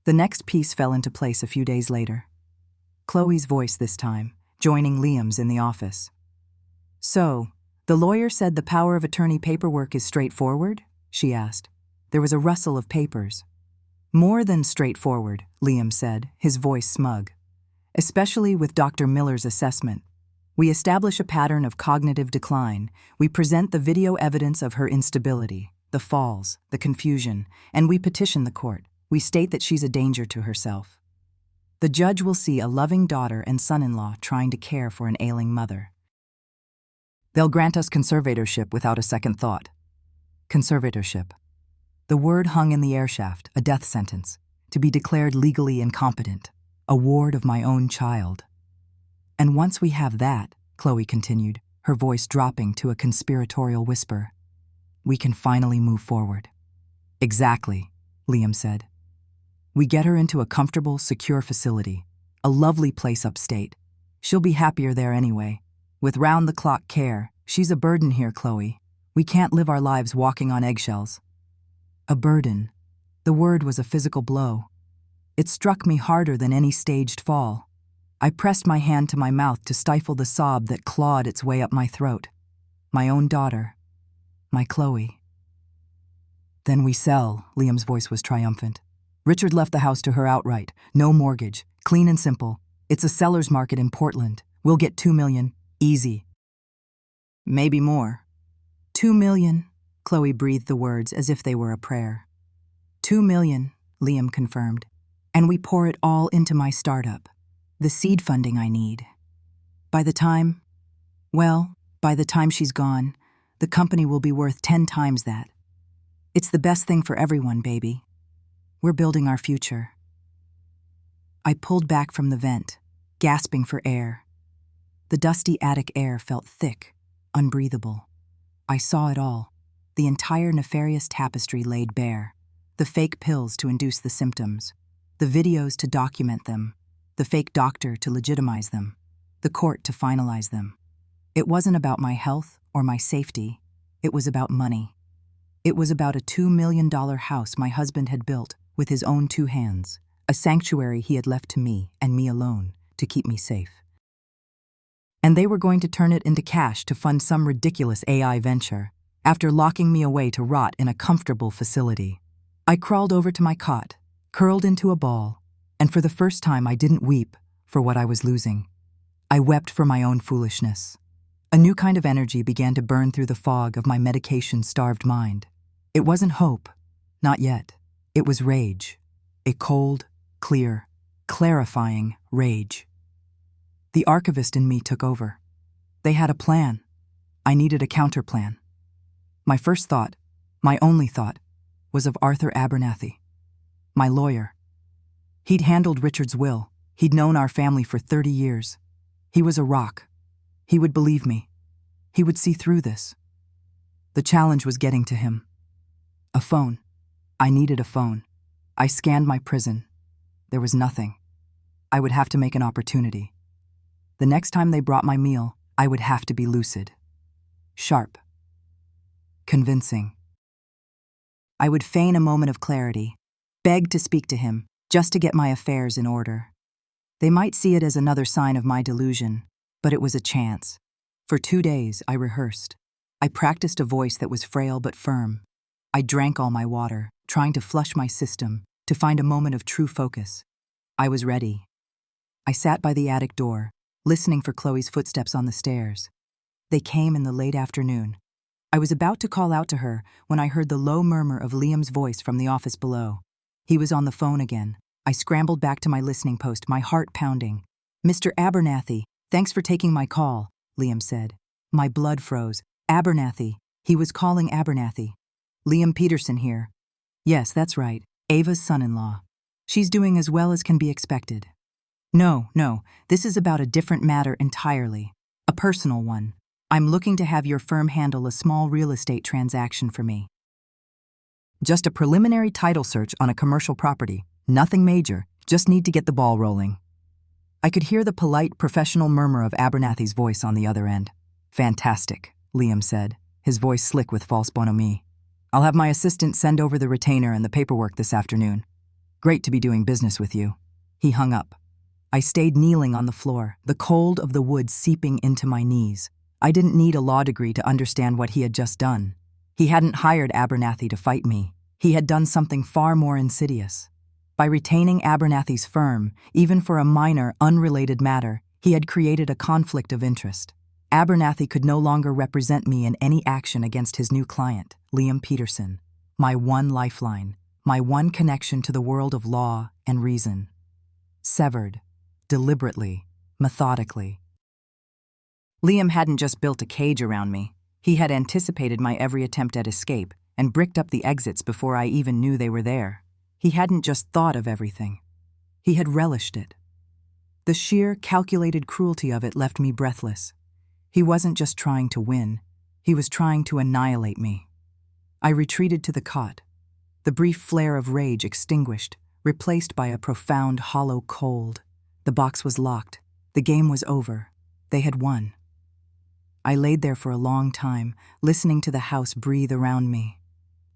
The next piece fell into place a few days later. Chloe's voice this time, joining Liam's in the office. "So, the lawyer said the power of attorney paperwork is straightforward?" she asked. There was a rustle of papers. "More than straightforward," Liam said, his voice smug. "Especially with Dr. Miller's assessment. We establish a pattern of cognitive decline. We present the video evidence of her instability, the falls, the confusion, and we petition the court. We state that she's a danger to herself. The judge will see a loving daughter and son-in-law trying to care for an ailing mother. They'll grant us conservatorship without a second thought." Conservatorship. The word hung in the air shaft, a death sentence. to be declared legally incompetent, a ward of my own child. And once we have that, Chloe continued, her voice dropping to a conspiratorial whisper, we can finally move forward. Exactly, Liam said. We get her into a comfortable, secure facility, a lovely place upstate. She'll be happier there anyway. With round-the-clock care, she's a burden here, Chloe. We can't live our lives walking on eggshells. A burden. The word was a physical blow. It struck me harder than any staged fall. I pressed my hand to my mouth to stifle the sob that clawed its way up my throat. My own daughter. My Chloe. Then we sell, Liam's voice was triumphant. Richard left the house to her outright. No mortgage. Clean and simple. It's a seller's market in Portland. We'll get $2 million. Easy. Maybe more. $2 million. Chloe breathed the words as if they were a prayer. $2 million, Liam confirmed. And we pour it all into my startup. The seed funding I need. By the time she's gone, the company will be worth 10 times that. It's the best thing for everyone, baby. We're building our future. I pulled back from the vent, gasping for air. The dusty attic air felt thick, unbreathable. I saw it all, the entire nefarious tapestry laid bare, the fake pills to induce the symptoms, the videos to document them, the fake doctor to legitimize them, the court to finalize them. It wasn't about my health or my safety. It was about money. It was about a $2 million house my husband had built with his own 2 hands, a sanctuary he had left to me and me alone to keep me safe. And they were going to turn it into cash to fund some ridiculous AI venture, after locking me away to rot in a comfortable facility. I crawled over to my cot, curled into a ball, and for the first time I didn't weep for what I was losing. I wept for my own foolishness. A new kind of energy began to burn through the fog of my medication-starved mind. It wasn't hope, not yet. It was rage. A cold, clear, clarifying rage. The archivist in me took over. They had a plan. I needed a counterplan. My first thought, my only thought, was of Arthur Abernathy, my lawyer. He'd handled Richard's will. He'd known our family for 30 years. He was a rock. He would believe me. He would see through this. The challenge was getting to him. A phone. I needed a phone. I scanned my prison. There was nothing. I would have to make an opportunity. The next time they brought my meal, I would have to be lucid. Sharp. Convincing. I would feign a moment of clarity, beg to speak to him, just to get my affairs in order. They might see it as another sign of my delusion, but it was a chance. For 2 days, I rehearsed. I practiced a voice that was frail but firm. I drank all my water, trying to flush my system, to find a moment of true focus. I was ready. I sat by the attic door, listening for Chloe's footsteps on the stairs. They came in the late afternoon. I was about to call out to her when I heard the low murmur of Liam's voice from the office below. He was on the phone again. I scrambled back to my listening post, my heart pounding. "Mr. Abernathy, thanks for taking my call," Liam said. My blood froze. Abernathy. He was calling Abernathy. "Liam Peterson here." "Yes, that's right. Ava's son-in-law. She's doing as well as can be expected." No, this is about a different matter entirely. A personal one. I'm looking to have your firm handle a small real estate transaction for me." "Just a preliminary title search on a commercial property. Nothing major. Just need to get the ball rolling." I could hear the polite, professional murmur of Abernathy's voice on the other end. "Fantastic," Liam said, his voice slick with false bonhomie. "I'll have my assistant send over the retainer and the paperwork this afternoon. Great to be doing business with you." He hung up. I stayed kneeling on the floor, the cold of the wood seeping into my knees. I didn't need a law degree to understand what he had just done. He hadn't hired Abernathy to fight me. He had done something far more insidious. By retaining Abernathy's firm, even for a minor, unrelated matter, he had created a conflict of interest. Abernathy could no longer represent me in any action against his new client, Liam Peterson, my one lifeline, my one connection to the world of law and reason. Severed, deliberately, methodically. Liam hadn't just built a cage around me. He had anticipated my every attempt at escape and bricked up the exits before I even knew they were there. He hadn't just thought of everything. He had relished it. The sheer, calculated cruelty of it left me breathless. He wasn't just trying to win. He was trying to annihilate me. I retreated to the cot. The brief flare of rage extinguished, replaced by a profound, hollow cold. The box was locked. The game was over. They had won. I laid there for a long time, listening to the house breathe around me.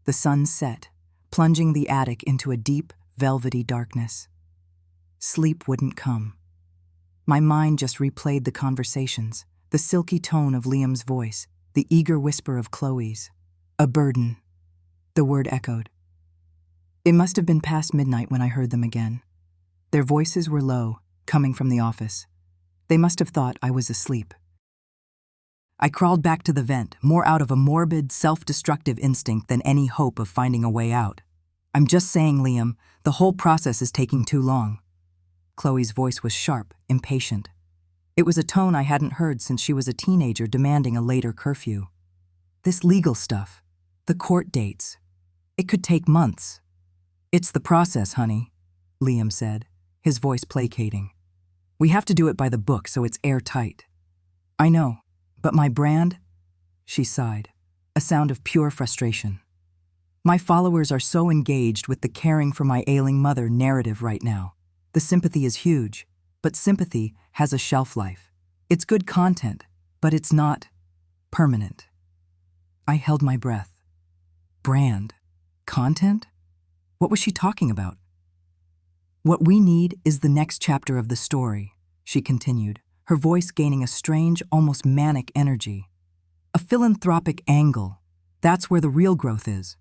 The sun set, plunging the attic into a deep, velvety darkness. Sleep wouldn't come. My mind just replayed the conversations, the silky tone of Liam's voice, the eager whisper of Chloe's. A burden. The word echoed. It must have been past midnight when I heard them again. Their voices were low, coming from the office. They must have thought I was asleep. I crawled back to the vent, more out of a morbid, self-destructive instinct than any hope of finding a way out. I'm just saying, Liam, the whole process is taking too long. Chloe's voice was sharp, impatient. It was a tone I hadn't heard since she was a teenager demanding a later curfew. This legal stuff, the court dates, it could take months. It's the process, honey, Liam said, his voice placating. We have to do it by the book so it's airtight. I know, but my brand? She sighed, a sound of pure frustration. My followers are so engaged with the caring for my ailing mother narrative right now. The sympathy is huge, but sympathy has a shelf life. It's good content, but it's not permanent. I held my breath. Brand? Content? What was she talking about? What we need is the next chapter of the story, she continued, her voice gaining a strange, almost manic energy. A philanthropic angle. That's where the real growth is.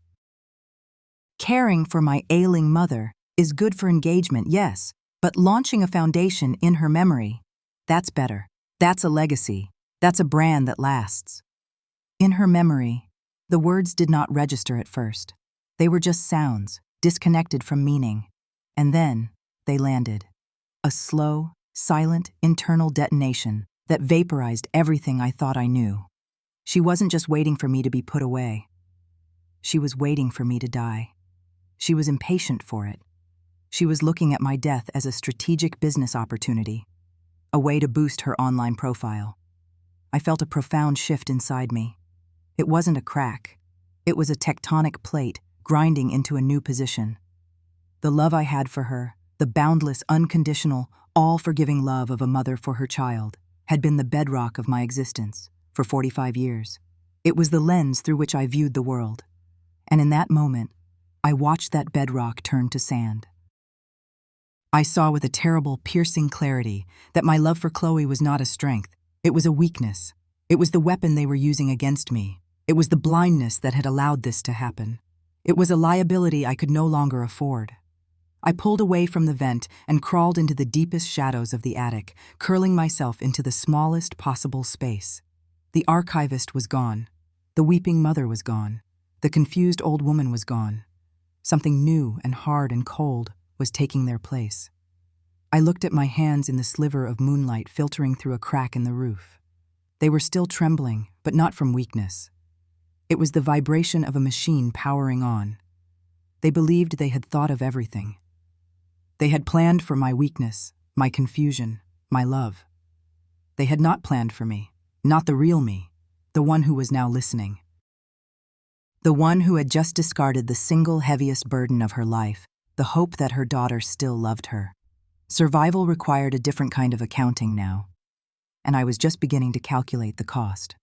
Caring for my ailing mother is good for engagement, yes, but launching a foundation in her memory, that's better. That's a legacy. That's a brand that lasts. In her memory, the words did not register at first. They were just sounds, disconnected from meaning. And then they landed. A slow, silent, internal detonation that vaporized everything I thought I knew. She wasn't just waiting for me to be put away. She was waiting for me to die. She was impatient for it. She was looking at my death as a strategic business opportunity, a way to boost her online profile. I felt a profound shift inside me. It wasn't a crack. It was a tectonic plate grinding into a new position. The love I had for her, the boundless, unconditional, all-forgiving love of a mother for her child, had been the bedrock of my existence for 45 years. It was the lens through which I viewed the world. And in that moment, I watched that bedrock turn to sand. I saw with a terrible, piercing clarity that my love for Chloe was not a strength. It was a weakness. It was the weapon they were using against me. It was the blindness that had allowed this to happen. It was a liability I could no longer afford. I pulled away from the vent and crawled into the deepest shadows of the attic, curling myself into the smallest possible space. The archivist was gone. The weeping mother was gone. The confused old woman was gone. Something new and hard and cold was taking their place. I looked at my hands in the sliver of moonlight filtering through a crack in the roof. They were still trembling, but not from weakness. It was the vibration of a machine powering on. They believed they had thought of everything. They had planned for my weakness, my confusion, my love. They had not planned for me, not the real me, the one who was now listening. The one who had just discarded the single heaviest burden of her life, the hope that her daughter still loved her. Survival required a different kind of accounting now, and I was just beginning to calculate the cost.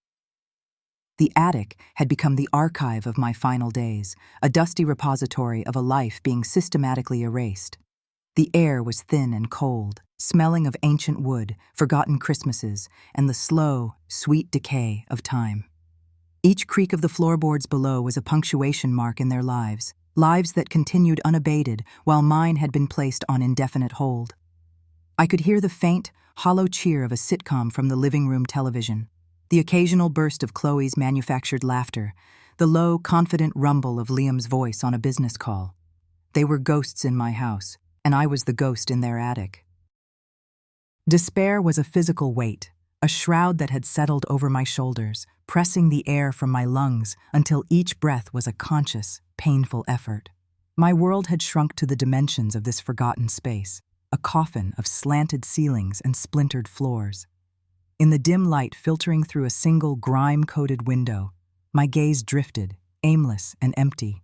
The attic had become the archive of my final days, a dusty repository of a life being systematically erased. The air was thin and cold, smelling of ancient wood, forgotten Christmases, and the slow, sweet decay of time. Each creak of the floorboards below was a punctuation mark in their lives, lives that continued unabated while mine had been placed on indefinite hold. I could hear the faint, hollow cheer of a sitcom from the living room television, the occasional burst of Chloe's manufactured laughter, the low, confident rumble of Liam's voice on a business call. They were ghosts in my house, and I was the ghost in their attic. Despair was a physical weight, a shroud that had settled over my shoulders, pressing the air from my lungs until each breath was a conscious, painful effort. My world had shrunk to the dimensions of this forgotten space, a coffin of slanted ceilings and splintered floors. In the dim light filtering through a single grime-coated window, my gaze drifted, aimless and empty.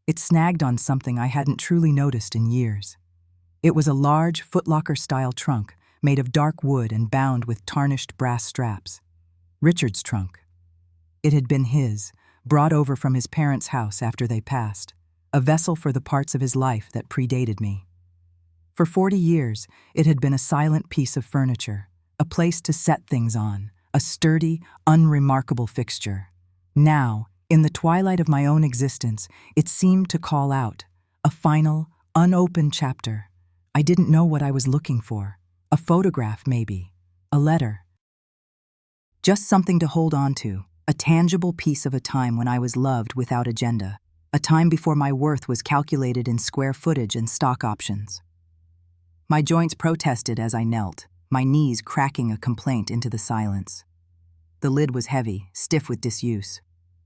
It snagged on something I hadn't truly noticed in years. It was a large, footlocker-style trunk made of dark wood and bound with tarnished brass straps. Richard's trunk. It had been his, brought over from his parents' house after they passed, a vessel for the parts of his life that predated me. For 40 years, it had been a silent piece of furniture, a place to set things on, a sturdy, unremarkable fixture. Now, in the twilight of my own existence, it seemed to call out, a final, unopened chapter. I didn't know what I was looking for. A photograph, maybe. A letter. Just something to hold on to, a tangible piece of a time when I was loved without agenda, a time before my worth was calculated in square footage and stock options. My joints protested as I knelt, my knees cracking a complaint into the silence. The lid was heavy, stiff with disuse.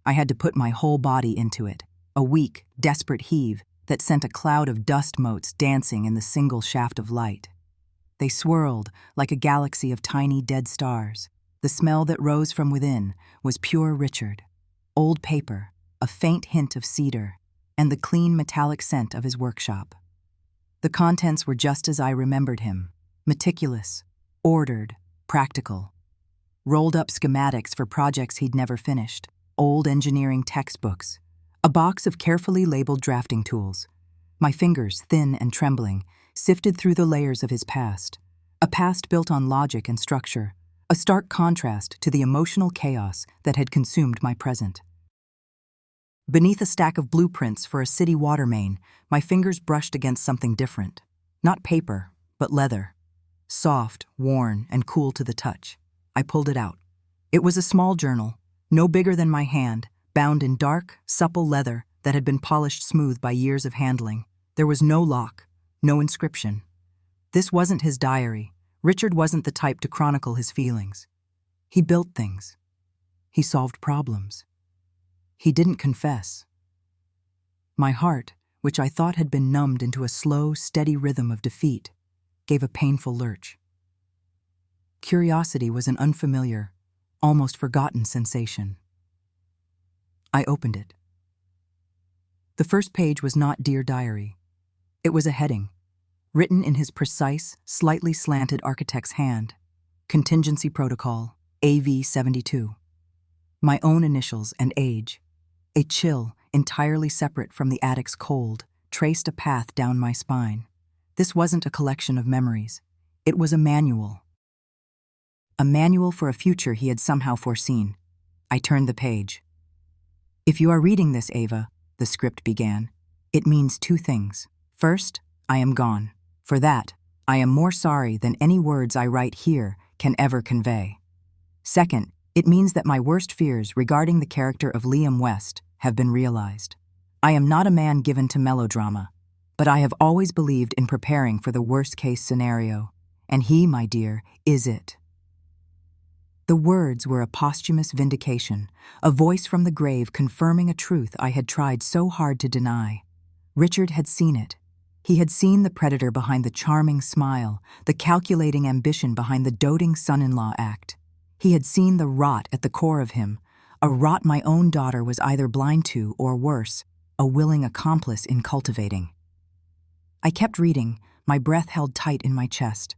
I had to put my whole body into it, a weak, desperate heave that sent a cloud of dust motes dancing in the single shaft of light. They swirled like a galaxy of tiny dead stars. The smell that rose from within was pure Richard. Old paper, a faint hint of cedar, and the clean metallic scent of his workshop. The contents were just as I remembered him, meticulous, ordered, practical. Rolled up schematics for projects he'd never finished, old engineering textbooks, a box of carefully labeled drafting tools. My fingers, thin and trembling, sifted through the layers of his past, a past built on logic and structure, a stark contrast to the emotional chaos that had consumed my present. Beneath a stack of blueprints for a city water main, my fingers brushed against something different. Not paper, but leather. Soft, worn, and cool to the touch. I pulled it out. It was a small journal, no bigger than my hand, bound in dark, supple leather that had been polished smooth by years of handling. There was no lock, no inscription. This wasn't his diary. Richard wasn't the type to chronicle his feelings. He built things. He solved problems. He didn't confess. My heart, which I thought had been numbed into a slow, steady rhythm of defeat, gave a painful lurch. Curiosity was an unfamiliar, almost forgotten sensation. I opened it. The first page was not Dear Diary. It was a heading, written in his precise, slightly slanted architect's hand. Contingency Protocol, AV-72. My own initials and age. A chill, entirely separate from the attic's cold, traced a path down my spine. This wasn't a collection of memories. It was a manual. A manual for a future he had somehow foreseen. I turned the page. If you are reading this, Ava, the script began, it means two things. First, I am gone. For that, I am more sorry than any words I write here can ever convey. Second, it means that my worst fears regarding the character of Liam West have been realized. I am not a man given to melodrama, but I have always believed in preparing for the worst-case scenario, and he, my dear, is it. The words were a posthumous vindication, a voice from the grave confirming a truth I had tried so hard to deny. Richard had seen it. He had seen the predator behind the charming smile, the calculating ambition behind the doting son-in-law act. He had seen the rot at the core of him, a rot my own daughter was either blind to or worse, a willing accomplice in cultivating. I kept reading, my breath held tight in my chest.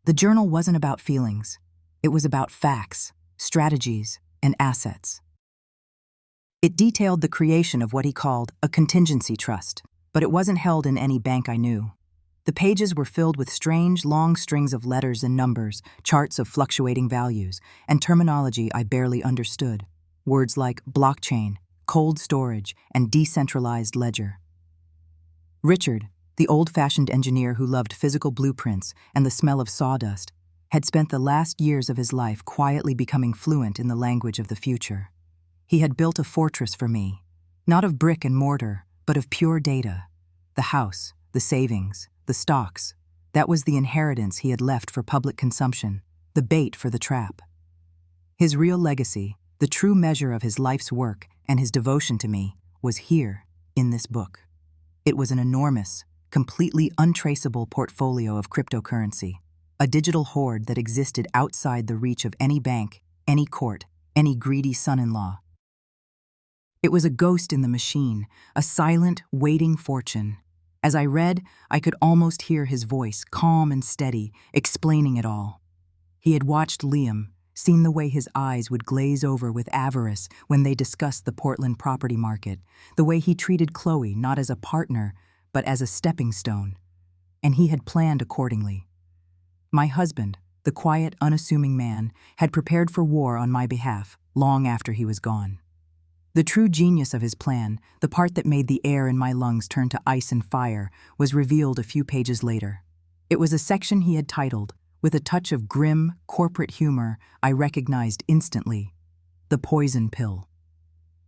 The journal wasn't about feelings. It was about facts, strategies, and assets. It detailed the creation of what he called a contingency trust, but it wasn't held in any bank I knew. The pages were filled with strange, long strings of letters and numbers, charts of fluctuating values, and terminology I barely understood. Words like blockchain, cold storage, and decentralized ledger. Richard, the old-fashioned engineer who loved physical blueprints and the smell of sawdust, had spent the last years of his life quietly becoming fluent in the language of the future. He had built a fortress for me, not of brick and mortar, but of pure data. The house, the savings, the stocks. That was the inheritance he had left for public consumption, the bait for the trap. His real legacy, the true measure of his life's work and his devotion to me, was here, in this book. It was an enormous, completely untraceable portfolio of cryptocurrency, a digital hoard that existed outside the reach of any bank, any court, any greedy son-in-law. It was a ghost in the machine, a silent, waiting fortune. As I read, I could almost hear his voice, calm and steady, explaining it all. He had watched Liam, seen the way his eyes would glaze over with avarice when they discussed the Portland property market, the way he treated Chloe not as a partner, but as a stepping stone. And he had planned accordingly. My husband, the quiet, unassuming man, had prepared for war on my behalf long after he was gone. The true genius of his plan, the part that made the air in my lungs turn to ice and fire, was revealed a few pages later. It was a section he had titled, with a touch of grim, corporate humor I recognized instantly, "The Poison Pill."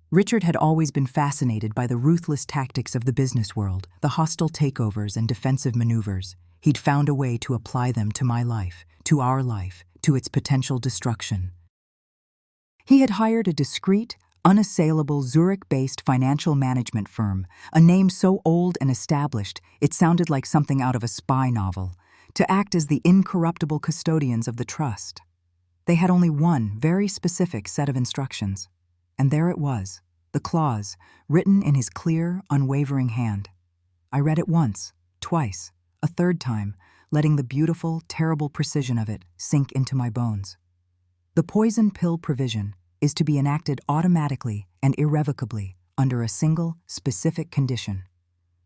Richard had always been fascinated by the ruthless tactics of the business world, the hostile takeovers and defensive maneuvers. He'd found a way to apply them to my life, to our life, to its potential destruction. He had hired a discreet, unassailable Zurich-based financial management firm, a name so old and established it sounded like something out of a spy novel, to act as the incorruptible custodians of the trust. They had only one very specific set of instructions, and there it was, the clause, written in his clear, unwavering hand. I read it once, twice, a third time, letting the beautiful, terrible precision of it sink into my bones. The poison pill provision is to be enacted automatically and irrevocably under a single, specific condition.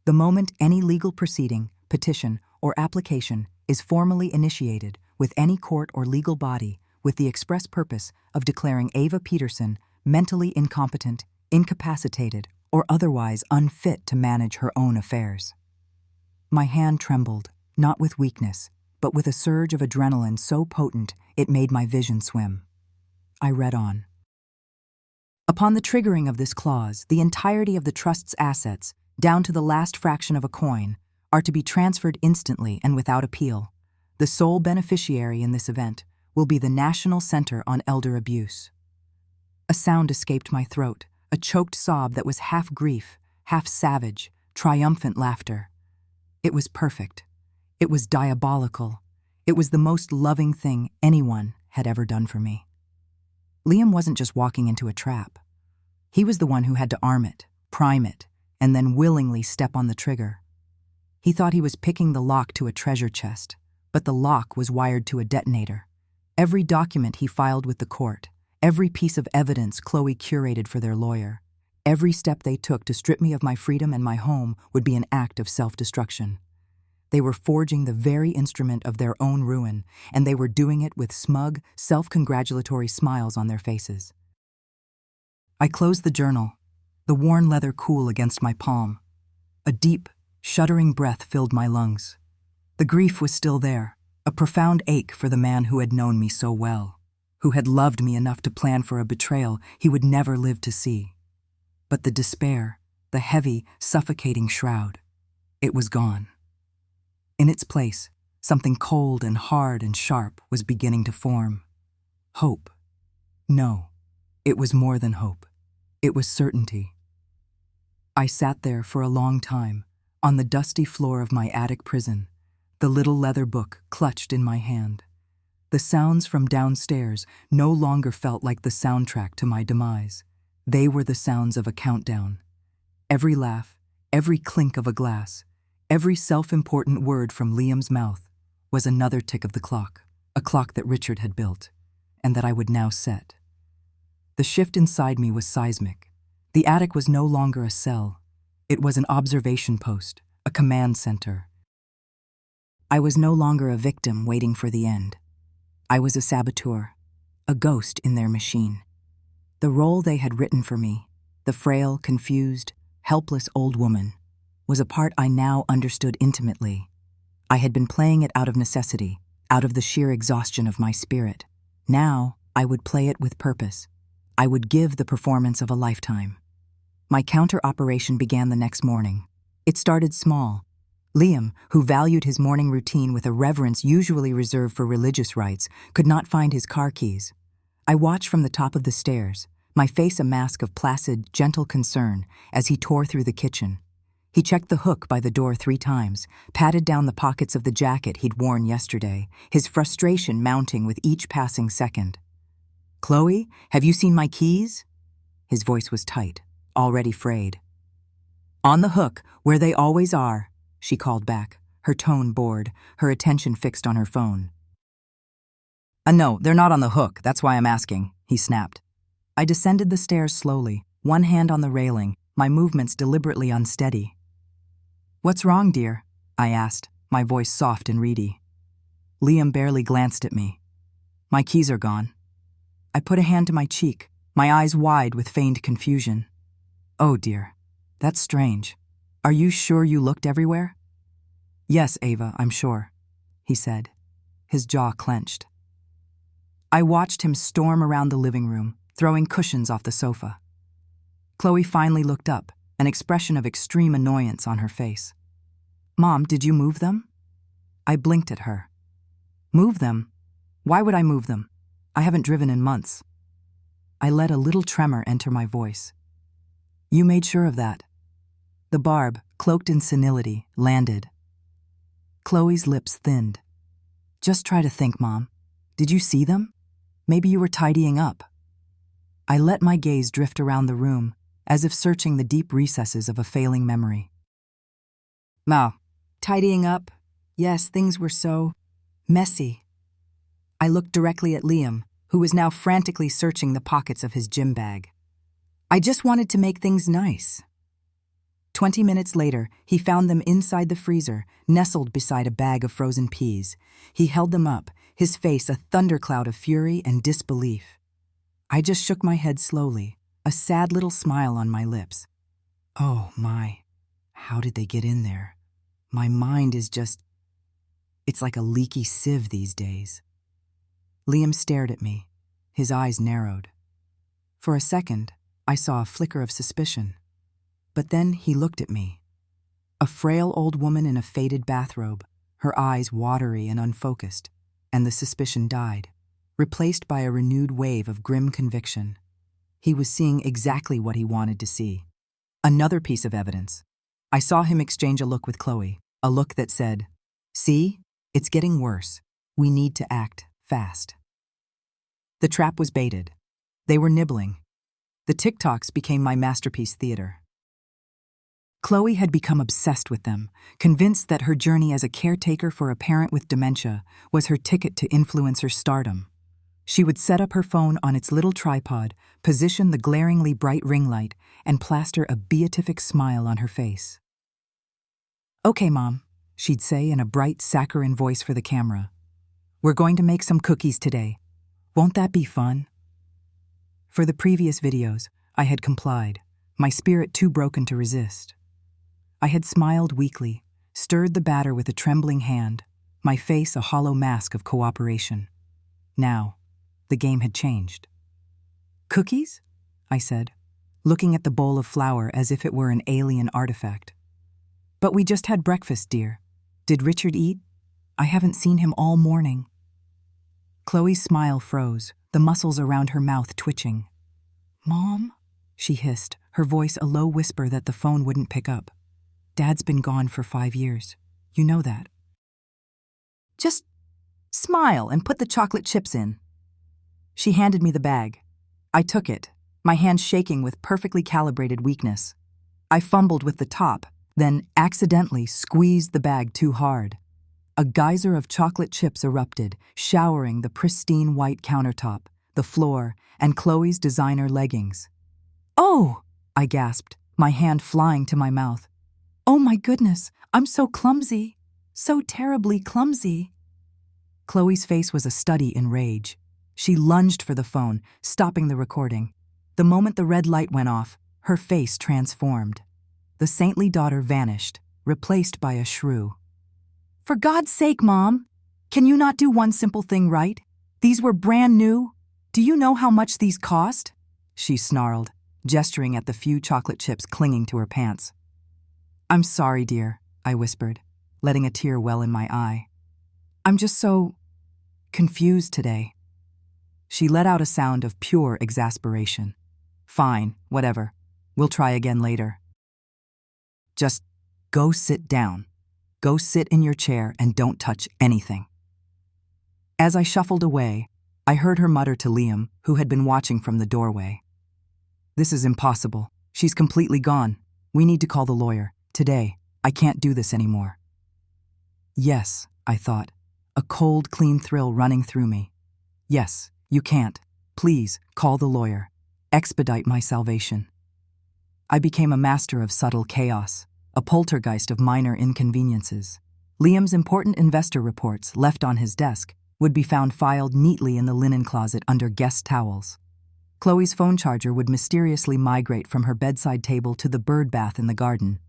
The moment any legal proceeding, petition, or application is formally initiated with any court or legal body with the express purpose of declaring Ava Peterson mentally incompetent, incapacitated, or otherwise unfit to manage her own affairs. My hand trembled, not with weakness, but with a surge of adrenaline so potent it made my vision swim. I read on. Upon the triggering of this clause, the entirety of the trust's assets, down to the last fraction of a coin, are to be transferred instantly and without appeal. The sole beneficiary in this event will be the National Center on Elder Abuse. A sound escaped my throat, a choked sob that was half grief, half savage, triumphant laughter. It was perfect. It was diabolical. It was the most loving thing anyone had ever done for me. Liam wasn't just walking into a trap. He was the one who had to arm it, prime it, and then willingly step on the trigger. He thought he was picking the lock to a treasure chest, but the lock was wired to a detonator. Every document he filed with the court, every piece of evidence Chloe curated for their lawyer, every step they took to strip me of my freedom and my home would be an act of self-destruction. They were forging the very instrument of their own ruin, and they were doing it with smug, self-congratulatory smiles on their faces. I closed the journal, the worn leather cool against my palm. A deep, shuddering breath filled my lungs. The grief was still there, a profound ache for the man who had known me so well, who had loved me enough to plan for a betrayal he would never live to see. But the despair, the heavy, suffocating shroud, it was gone. In its place, something cold and hard and sharp was beginning to form. Hope. No, it was more than hope. It was certainty. I sat there for a long time, on the dusty floor of my attic prison, the little leather book clutched in my hand. The sounds from downstairs no longer felt like the soundtrack to my demise. They were the sounds of a countdown. Every laugh, every clink of a glass, every self-important word from Liam's mouth was another tick of the clock, a clock that Richard had built, and that I would now set. The shift inside me was seismic. The attic was no longer a cell. It was an observation post, a command center. I was no longer a victim waiting for the end. I was a saboteur, a ghost in their machine. The role they had written for me, the frail, confused, helpless old woman, was a part I now understood intimately. I had been playing it out of necessity, out of the sheer exhaustion of my spirit. Now, I would play it with purpose. I would give the performance of a lifetime. My counter-operation began the next morning. It started small. Liam, who valued his morning routine with a reverence usually reserved for religious rites, could not find his car keys. I watched from the top of the stairs, my face a mask of placid, gentle concern, as he tore through the kitchen. He checked the hook by the door 3 times, patted down the pockets of the jacket he'd worn yesterday, his frustration mounting with each passing second. "Chloe, have you seen my keys?" His voice was tight, already frayed. "On the hook, where they always are," she called back, her tone bored, her attention fixed on her phone. No, they're not on the hook, that's why I'm asking," he snapped. I descended the stairs slowly, one hand on the railing, my movements deliberately unsteady. "What's wrong, dear?" I asked, my voice soft and reedy. Liam barely glanced at me. "My keys are gone." I put a hand to my cheek, my eyes wide with feigned confusion. "Oh, dear. That's strange. Are you sure you looked everywhere?" "Yes, Ava, I'm sure," he said, his jaw clenched. I watched him storm around the living room, throwing cushions off the sofa. Chloe finally looked up, an expression of extreme annoyance on her face. "Mom, did you move them?" I blinked at her. "Move them? Why would I move them? I haven't driven in months." I let a little tremor enter my voice. "You made sure of that." The barb, cloaked in senility, landed. Chloe's lips thinned. "Just try to think, Mom. Did you see them? Maybe you were tidying up." I let my gaze drift around the room, as if searching the deep recesses of a failing memory. "Ma, tidying up? Yes, things were so messy." I looked directly at Liam, who was now frantically searching the pockets of his gym bag. "I just wanted to make things nice." 20 minutes later, he found them inside the freezer, nestled beside a bag of frozen peas. He held them up, his face a thundercloud of fury and disbelief. I just shook my head slowly, a sad little smile on my lips. Oh my, how did they get in there? My mind is just... It's like a leaky sieve these days. Liam stared at me, his eyes narrowed. For a second, I saw a flicker of suspicion. But then he looked at me. A frail old woman in a faded bathrobe, her eyes watery and unfocused, and the suspicion died, replaced by a renewed wave of grim conviction. He was seeing exactly what he wanted to see. Another piece of evidence. I saw him exchange a look with Chloe, a look that said, "See, it's getting worse. We need to act fast." The trap was baited. They were nibbling. The TikToks became my masterpiece theater. Chloe had become obsessed with them, convinced that her journey as a caretaker for a parent with dementia was her ticket to influencer stardom. She would set up her phone on its little tripod, position the glaringly bright ring light, and plaster a beatific smile on her face. "Okay, Mom," she'd say in a bright, saccharine voice for the camera. "We're going to make some cookies today. Won't that be fun?" For the previous videos, I had complied, my spirit too broken to resist. I had smiled weakly, stirred the batter with a trembling hand, my face a hollow mask of cooperation. Now, the game had changed. "Cookies?" I said, looking at the bowl of flour as if it were an alien artifact. "But we just had breakfast, dear. Did Richard eat? I haven't seen him all morning." Chloe's smile froze, the muscles around her mouth twitching. "Mom?" she hissed, her voice a low whisper that the phone wouldn't pick up. "Dad's been gone for 5 years. You know that." "Just smile and put the chocolate chips in." She handed me the bag. I took it, my hand shaking with perfectly calibrated weakness. I fumbled with the top, then accidentally squeezed the bag too hard. A geyser of chocolate chips erupted, showering the pristine white countertop, the floor, and Chloe's designer leggings. "Oh!" I gasped, my hand flying to my mouth. "Oh my goodness, I'm so clumsy, so terribly clumsy." Chloe's face was a study in rage. She lunged for the phone, stopping the recording. The moment the red light went off, her face transformed. The saintly daughter vanished, replaced by a shrew. "For God's sake, Mom! Can you not do one simple thing right? These were brand new. Do you know how much these cost?" she snarled, gesturing at the few chocolate chips clinging to her pants. "I'm sorry, dear," I whispered, letting a tear well in my eye. "I'm just so confused today." She let out a sound of pure exasperation. "Fine, whatever. We'll try again later." "Just Go sit down. Go sit in your chair and don't touch anything. As I shuffled away, I heard her mutter to Liam, who had been watching from the doorway. This is impossible. She's completely gone. We need to call the lawyer. Today. I can't do this anymore. Yes, I thought, a cold, clean thrill running through me. Yes, you can't. Please, call the lawyer. Expedite my salvation. I became a master of subtle chaos, a poltergeist of minor inconveniences. Liam's important investor reports, left on his desk, would be found filed neatly in the linen closet under guest towels. Chloe's phone charger would mysteriously migrate from her bedside table to the bird bath in the garden.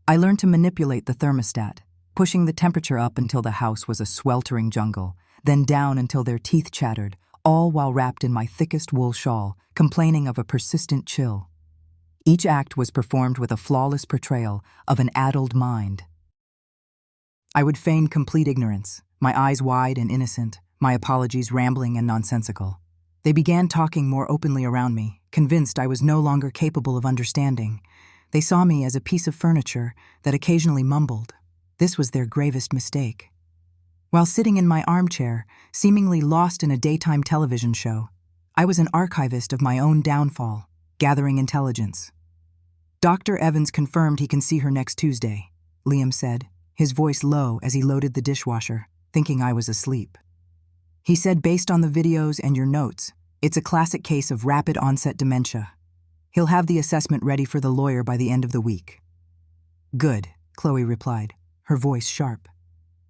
I learned to manipulate the thermostat, pushing the temperature up until the house was a sweltering jungle, then down until their teeth chattered, all while wrapped in my thickest wool shawl, complaining of a persistent chill. Each act was performed with a flawless portrayal of an addled mind. I would feign complete ignorance, my eyes wide and innocent, my apologies rambling and nonsensical. They began talking more openly around me, convinced I was no longer capable of understanding. They saw me as a piece of furniture that occasionally mumbled. This was their gravest mistake. While sitting in my armchair, seemingly lost in a daytime television show, I was an archivist of my own downfall, gathering intelligence. Dr. Evans confirmed he can see her next Tuesday, Liam said, his voice low as he loaded the dishwasher, thinking I was asleep. He said, based on the videos and your notes, it's a classic case of rapid onset dementia. He'll have the assessment ready for the lawyer by the end of the week. Good, Chloe replied, her voice sharp.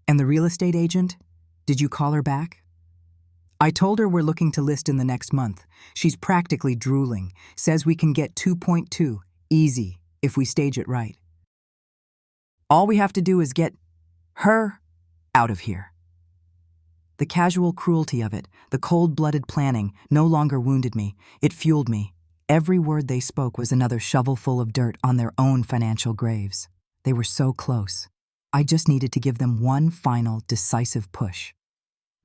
And the real estate agent? Did you call her back? I told her we're looking to list in the next month. She's practically drooling, says we can get 2.2, easy, if we stage it right. All we have to do is get her out of here. The casual cruelty of it, the cold-blooded planning, no longer wounded me. It fueled me. Every word they spoke was another shovelful of dirt on their own financial graves. They were so close. I just needed to give them one final, decisive push.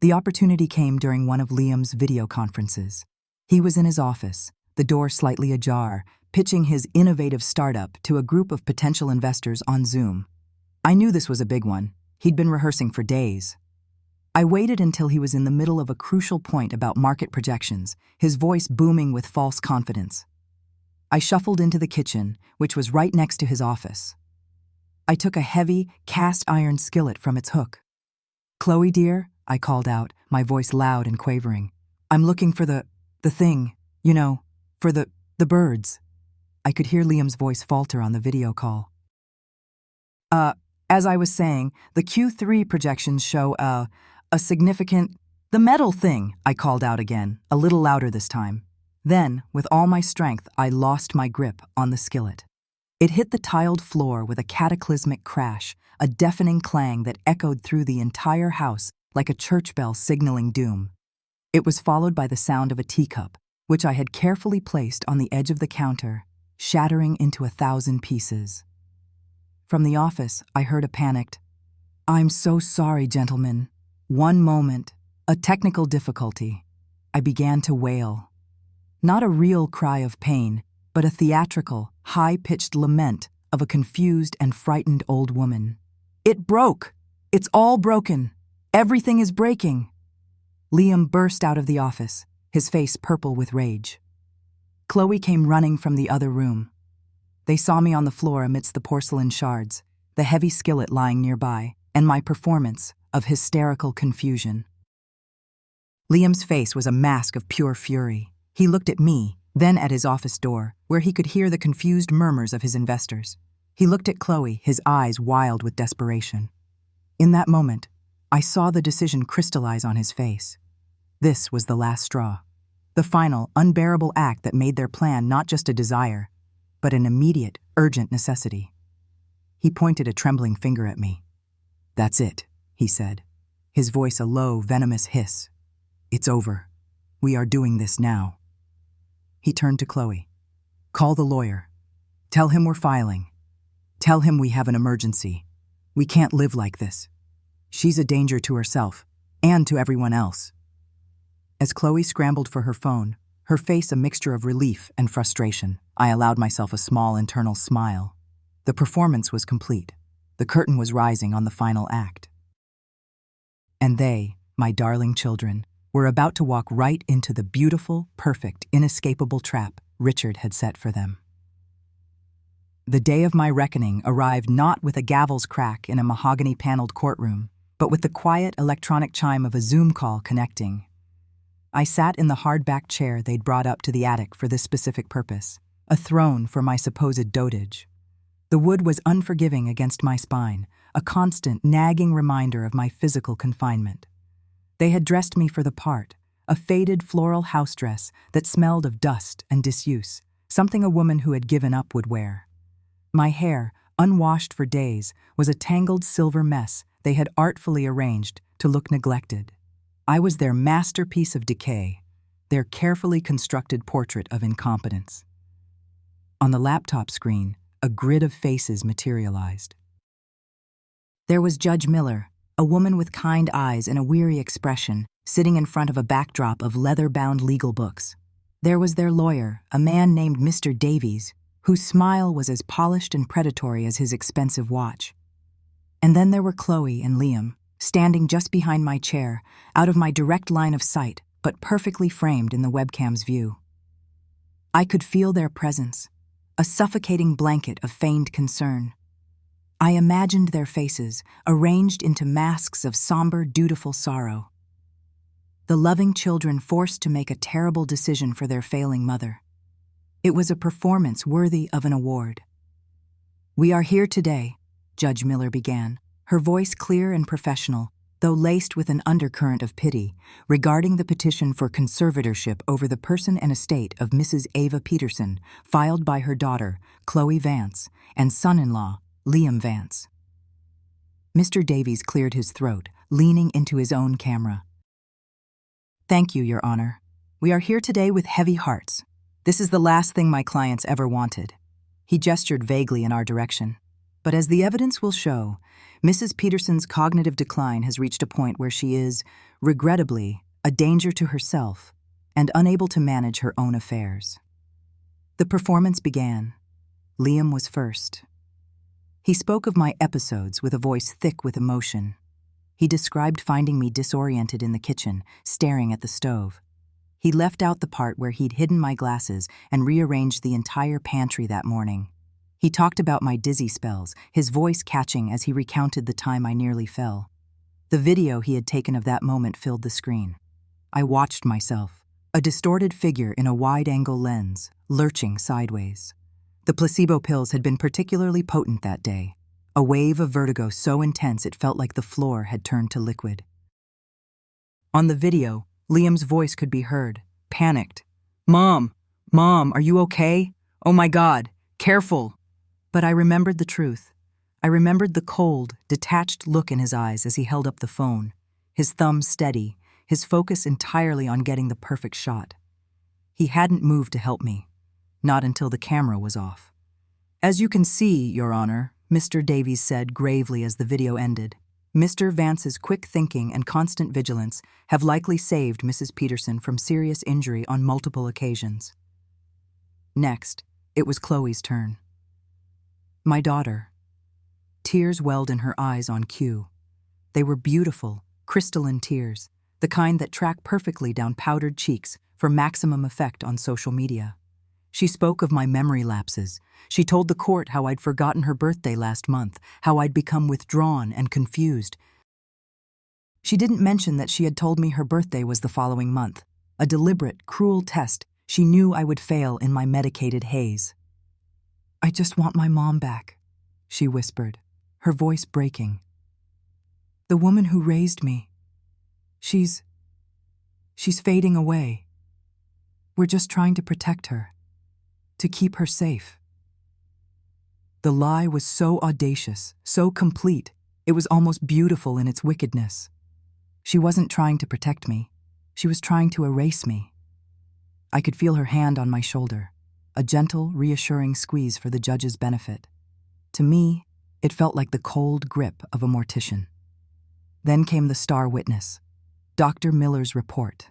The opportunity came during one of Liam's video conferences. He was in his office, the door slightly ajar, pitching his innovative startup to a group of potential investors on Zoom. I knew this was a big one. He'd been rehearsing for days. I waited until he was in the middle of a crucial point about market projections, his voice booming with false confidence. I shuffled into the kitchen, which was right next to his office. I took a heavy, cast-iron skillet from its hook. "Chloe, dear," I called out, my voice loud and quavering. "I'm looking for the thing, you know, for the birds." I could hear Liam's voice falter on the video call. As I was saying, the Q3 projections show a significant... The metal thing, I called out again, a little louder this time. Then, with all my strength, I lost my grip on the skillet. It hit the tiled floor with a cataclysmic crash, a deafening clang that echoed through the entire house like a church bell signaling doom. It was followed by the sound of a teacup, which I had carefully placed on the edge of the counter, shattering into 1,000 pieces. From the office, I heard a panicked, "I'm so sorry, gentlemen. One moment. A technical difficulty." I began to wail. Not a real cry of pain, but a theatrical, high-pitched lament of a confused and frightened old woman. "It broke! It's all broken! Everything is breaking!" Liam burst out of the office, his face purple with rage. Chloe came running from the other room. They saw me on the floor amidst the porcelain shards, the heavy skillet lying nearby, and my performance of hysterical confusion. Liam's face was a mask of pure fury. He looked at me, then at his office door, where he could hear the confused murmurs of his investors. He looked at Chloe, his eyes wild with desperation. In that moment, I saw the decision crystallize on his face. This was the last straw, the final, unbearable act that made their plan not just a desire, but an immediate, urgent necessity. He pointed a trembling finger at me. "That's it," he said, his voice a low, venomous hiss. "It's over. We are doing this now." He turned to Chloe. "Call the lawyer. Tell him we're filing. Tell him we have an emergency. We can't live like this. She's a danger to herself and to everyone else." As Chloe scrambled for her phone, her face a mixture of relief and frustration, I allowed myself a small internal smile. The performance was complete. The curtain was rising on the final act. And they, my darling children, were about to walk right into the beautiful, perfect, inescapable trap Richard had set for them. The day of my reckoning arrived not with a gavel's crack in a mahogany-paneled courtroom, but with the quiet electronic chime of a Zoom call connecting. I sat in the hard-backed chair they'd brought up to the attic for this specific purpose, a throne for my supposed dotage. The wood was unforgiving against my spine, a constant, nagging reminder of my physical confinement. They had dressed me for the part, a faded floral house dress that smelled of dust and disuse, something a woman who had given up would wear. My hair, unwashed for days, was a tangled silver mess they had artfully arranged to look neglected. I was their masterpiece of decay, their carefully constructed portrait of incompetence. On the laptop screen, a grid of faces materialized. There was Judge Miller, a woman with kind eyes and a weary expression, sitting in front of a backdrop of leather-bound legal books. There was their lawyer, a man named Mr. Davies, whose smile was as polished and predatory as his expensive watch. And then there were Chloe and Liam, standing just behind my chair, out of my direct line of sight, but perfectly framed in the webcam's view. I could feel their presence, a suffocating blanket of feigned concern. I imagined their faces, arranged into masks of somber, dutiful sorrow. The loving children forced to make a terrible decision for their failing mother. It was a performance worthy of an award. "We are here today," Judge Miller began, her voice clear and professional, though laced with an undercurrent of pity, regarding the petition for conservatorship over the person and estate of Mrs. Ava Peterson, filed by her daughter, Chloe Vance, and son-in-law, Liam Vance. Mr. Davies cleared his throat, leaning into his own camera. "Thank you, Your Honor. We are here today with heavy hearts. This is the last thing my clients ever wanted." He gestured vaguely in our direction. "But as the evidence will show, Mrs. Peterson's cognitive decline has reached a point where she is, regrettably, a danger to herself and unable to manage her own affairs." The performance began. Liam was first. He spoke of my episodes with a voice thick with emotion. He described finding me disoriented in the kitchen, staring at the stove. He left out the part where he'd hidden my glasses and rearranged the entire pantry that morning. He talked about my dizzy spells, his voice catching as he recounted the time I nearly fell. The video he had taken of that moment filled the screen. I watched myself, a distorted figure in a wide-angle lens, lurching sideways. The placebo pills had been particularly potent that day, a wave of vertigo so intense it felt like the floor had turned to liquid. On the video, Liam's voice could be heard, panicked. Mom, are you okay? Oh my God, careful." But I remembered the truth. I remembered the cold, detached look in his eyes as he held up the phone, his thumb steady, his focus entirely on getting the perfect shot. He hadn't moved to help me, not until the camera was off. "As you can see, Your Honor," Mr. Davies said gravely as the video ended, "Mr. Vance's quick thinking and constant vigilance have likely saved Mrs. Peterson from serious injury on multiple occasions." Next, it was Chloe's turn. My daughter. Tears welled in her eyes on cue. They were beautiful, crystalline tears, the kind that track perfectly down powdered cheeks for maximum effect on social media. She spoke of my memory lapses. She told the court how I'd forgotten her birthday last month, how I'd become withdrawn and confused. She didn't mention that she had told me her birthday was the following month, a deliberate, cruel test she knew I would fail in my medicated haze. "I just want my mom back," she whispered, her voice breaking. "The woman who raised me, she's fading away. We're just trying to protect her, to keep her safe." The lie was so audacious, so complete, it was almost beautiful in its wickedness. She wasn't trying to protect me. She was trying to erase me. I could feel her hand on my shoulder, a gentle, reassuring squeeze for the judge's benefit. To me, it felt like the cold grip of a mortician. Then came the star witness, Dr. Miller's report.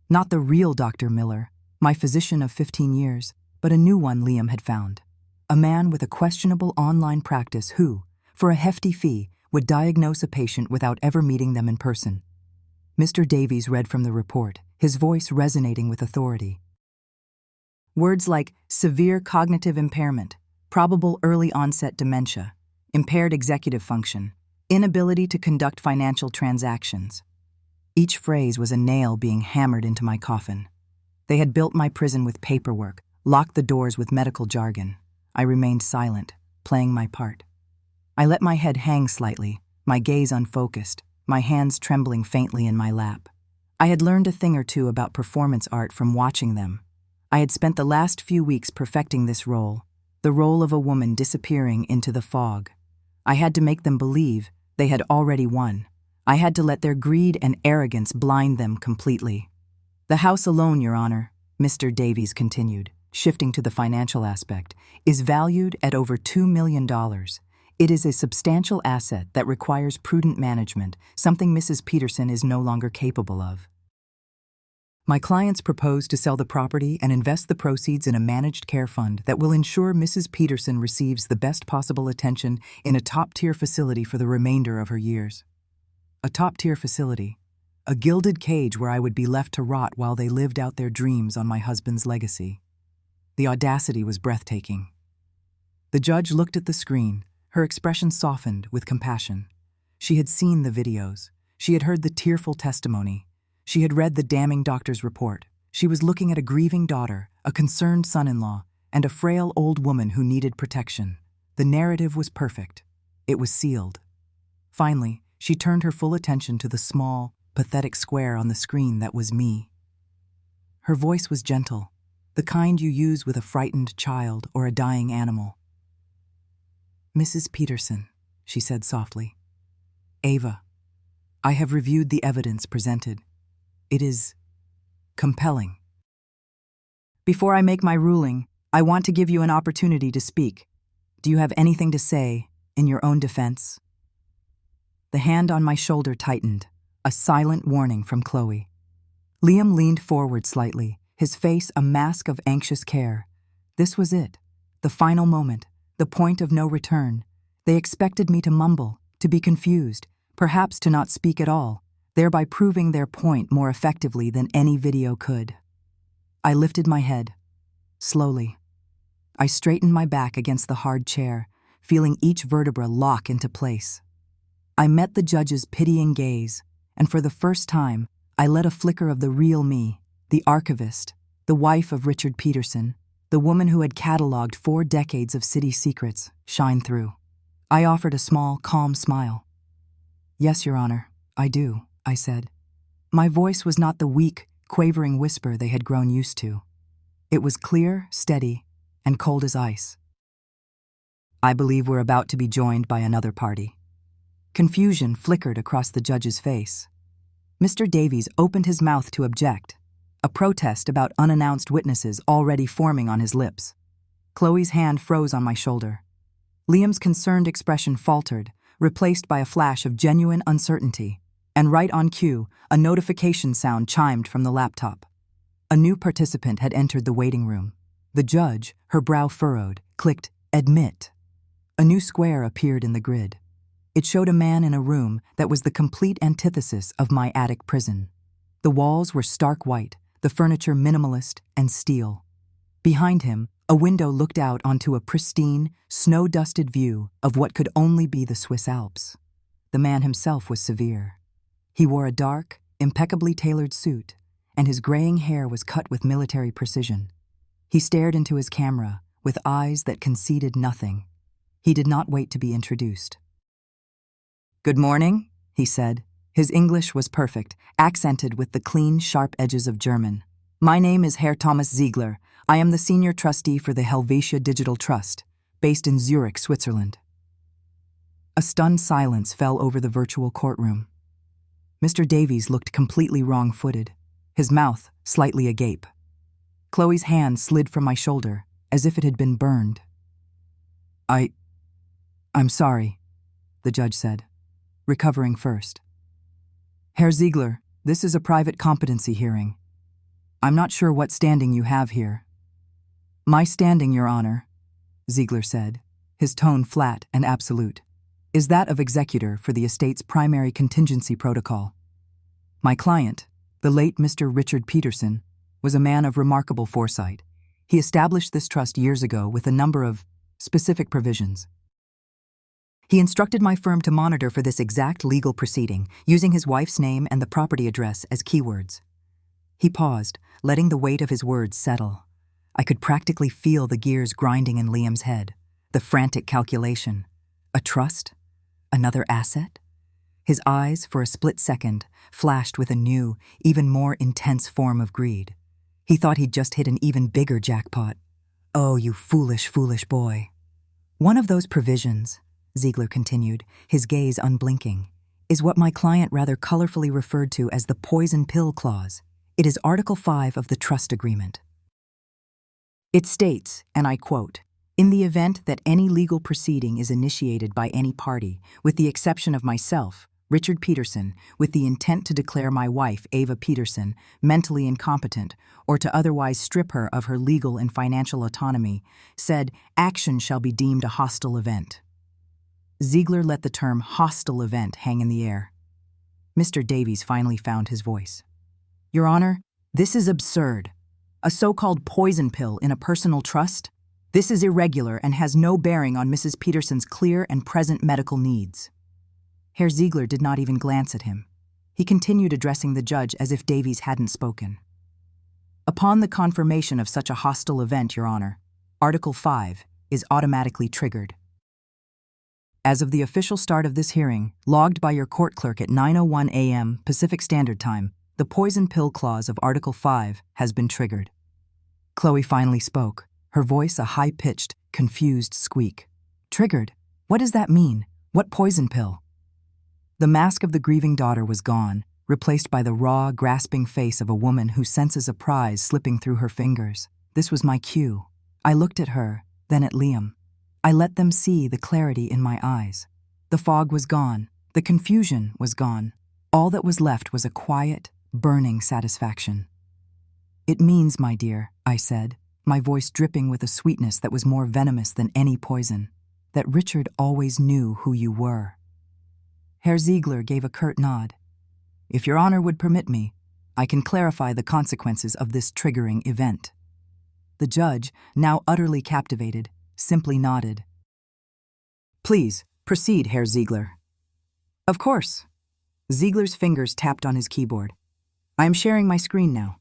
Not the real Dr. Miller, my physician of 15 years, but a new one Liam had found. a man with a questionable online practice who, for a hefty fee, would diagnose a patient without ever meeting them in person. Mr. Davies read from the report, his voice resonating with authority. Words like severe cognitive impairment, probable early onset dementia, impaired executive function, inability to conduct financial transactions. Each phrase was a nail being hammered into my coffin. They had built my prison with paperwork, locked the doors with medical jargon. I remained silent, playing my part. I let my head hang slightly, my gaze unfocused, my hands trembling faintly in my lap. I had learned a thing or two about performance art from watching them. I had spent the last few weeks perfecting this role, the role of a woman disappearing into the fog. I had to make them believe they had already won. I had to let their greed and arrogance blind them completely. The house alone, Your Honor, Mr. Davies continued, shifting to the financial aspect, is valued at over $2 million. It is a substantial asset that requires prudent management, something Mrs. Peterson is no longer capable of. My clients propose to sell the property and invest the proceeds in a managed care fund that will ensure Mrs. Peterson receives the best possible attention in a top-tier facility for the remainder of her years. A top-tier facility, a gilded cage where I would be left to rot while they lived out their dreams on my husband's legacy. The audacity was breathtaking. The judge looked at the screen, her expression softened with compassion. She had seen the videos. She had heard the tearful testimony. She had read the damning doctor's report. She was looking at a grieving daughter, a concerned son-in-law, and a frail old woman who needed protection. The narrative was perfect. It was sealed. Finally, she turned her full attention to the small, pathetic square on the screen that was me. Her voice was gentle, the kind you use with a frightened child or a dying animal. Mrs. Peterson, she said softly. Ava, I have reviewed the evidence presented. It is compelling. Before I make my ruling, I want to give you an opportunity to speak. Do you have anything to say in your own defense? The hand on my shoulder tightened, a silent warning from Chloe. Liam leaned forward slightly, his face a mask of anxious care. This was it, the final moment, the point of no return. They expected me to mumble, to be confused, perhaps to not speak at all, thereby proving their point more effectively than any video could. I lifted my head, slowly. I straightened my back against the hard chair, feeling each vertebra lock into place. I met the judge's pitying gaze, and for the first time, I let a flicker of the real me, the archivist, the wife of Richard Peterson, the woman who had cataloged 4 decades of city secrets, shine through. I offered a small, calm smile. Yes, Your Honor, I do, I said. My voice was not the weak, quavering whisper they had grown used to. It was clear, steady, and cold as ice. I believe we're about to be joined by another party. Confusion flickered across the judge's face. Mr. Davies opened his mouth to object, a protest about unannounced witnesses already forming on his lips. Chloe's hand froze on my shoulder. Liam's concerned expression faltered, replaced by a flash of genuine uncertainty, and right on cue, a notification sound chimed from the laptop. A new participant had entered the waiting room. The judge, her brow furrowed, clicked "Admit." A new square appeared in the grid. It showed a man in a room that was the complete antithesis of my attic prison. The walls were stark white, the furniture minimalist and steel. Behind him, a window looked out onto a pristine, snow-dusted view of what could only be the Swiss Alps. The man himself was severe. He wore a dark, impeccably tailored suit, and his graying hair was cut with military precision. He stared into his camera with eyes that conceded nothing. He did not wait to be introduced. "Good morning," he said. His English was perfect, accented with the clean, sharp edges of German. "My name is Herr Thomas Ziegler. I am the senior trustee for the Helvetia Digital Trust, based in Zurich, Switzerland." A stunned silence fell over the virtual courtroom. Mr. Davies looked completely wrong-footed, his mouth slightly agape. Chloe's hand slid from my shoulder, as if it had been burned. I'm sorry," the judge said, recovering first. "Herr Ziegler, this is a private competency hearing. I'm not sure what standing you have here." "My standing, Your Honor," Ziegler said, his tone flat and absolute, is that of executor for the estate's primary contingency protocol. My client, the late Mr. Richard Peterson, was a man of remarkable foresight. He established this trust years ago with a number of specific provisions. He instructed my firm to monitor for this exact legal proceeding, using his wife's name and the property address as keywords. He paused, letting the weight of his words settle. I could practically feel the gears grinding in Liam's head, the frantic calculation. A trust? Another asset? His eyes, for a split second, flashed with a new, even more intense form of greed. He thought he'd just hit an even bigger jackpot. Oh, you foolish, foolish boy. One of those provisions, Ziegler continued, his gaze unblinking, is what my client rather colorfully referred to as the poison pill clause. It is Article 5 of the trust agreement. It states, and I quote, "In the event that any legal proceeding is initiated by any party, with the exception of myself, Richard Peterson, with the intent to declare my wife, Ava Peterson, mentally incompetent or to otherwise strip her of her legal and financial autonomy, said action shall be deemed a hostile event." Ziegler let the term hostile event hang in the air. Mr. Davies finally found his voice. Your Honor, this is absurd. A so-called poison pill in a personal trust? This is irregular and has no bearing on Mrs. Peterson's clear and present medical needs. Herr Ziegler did not even glance at him. He continued addressing the judge as if Davies hadn't spoken. Upon the confirmation of such a hostile event, Your Honor, Article 5 is automatically triggered. As of the official start of this hearing, logged by your court clerk at 9:01 a.m. Pacific Standard Time, the poison pill clause of Article 5 has been triggered. Chloe finally spoke, her voice a high-pitched, confused squeak. Triggered? What does that mean? What poison pill? The mask of the grieving daughter was gone, replaced by the raw, grasping face of a woman who senses a prize slipping through her fingers. This was my cue. I looked at her, then at Liam. I let them see the clarity in my eyes. The fog was gone. The confusion was gone. All that was left was a quiet, burning satisfaction. It means, my dear, I said, my voice dripping with a sweetness that was more venomous than any poison, that Richard always knew who you were. Herr Ziegler gave a curt nod. If Your Honor would permit me, I can clarify the consequences of this triggering event. The judge, now utterly captivated, simply nodded. Please, proceed, Herr Ziegler. Of course. Ziegler's fingers tapped on his keyboard. I am sharing my screen now.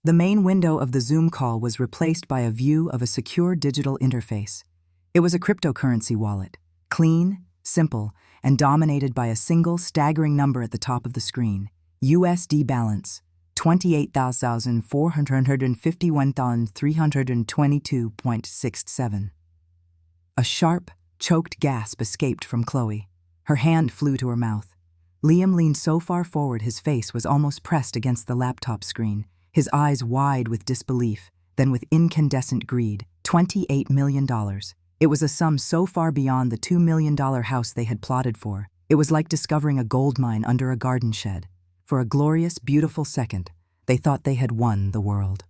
The main window of the Zoom call was replaced by a view of a secure digital interface. It was a cryptocurrency wallet, clean, simple, and dominated by a single staggering number at the top of the screen. USD balance, $28,451,322.67. A sharp, choked gasp escaped from Chloe. Her hand flew to her mouth. Liam leaned so far forward his face was almost pressed against the laptop screen, his eyes wide with disbelief, then with incandescent greed. $28 million. It was a sum so far beyond the $2 million house they had plotted for. It was like discovering a gold mine under a garden shed. For a glorious, beautiful second, they thought they had won the world.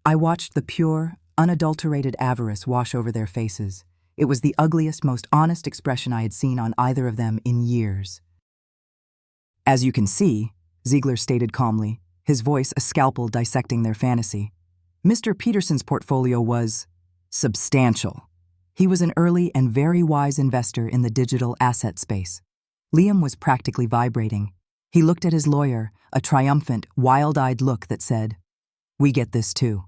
I watched the pure, unadulterated avarice wash over their faces. It was the ugliest, most honest expression I had seen on either of them in years. As you can see, Ziegler stated calmly, his voice a scalpel dissecting their fantasy, Mr. Peterson's portfolio was substantial. He was an early and very wise investor in the digital asset space. Liam was practically vibrating. He looked at his lawyer, a triumphant, wild-eyed look that said, "We get this too."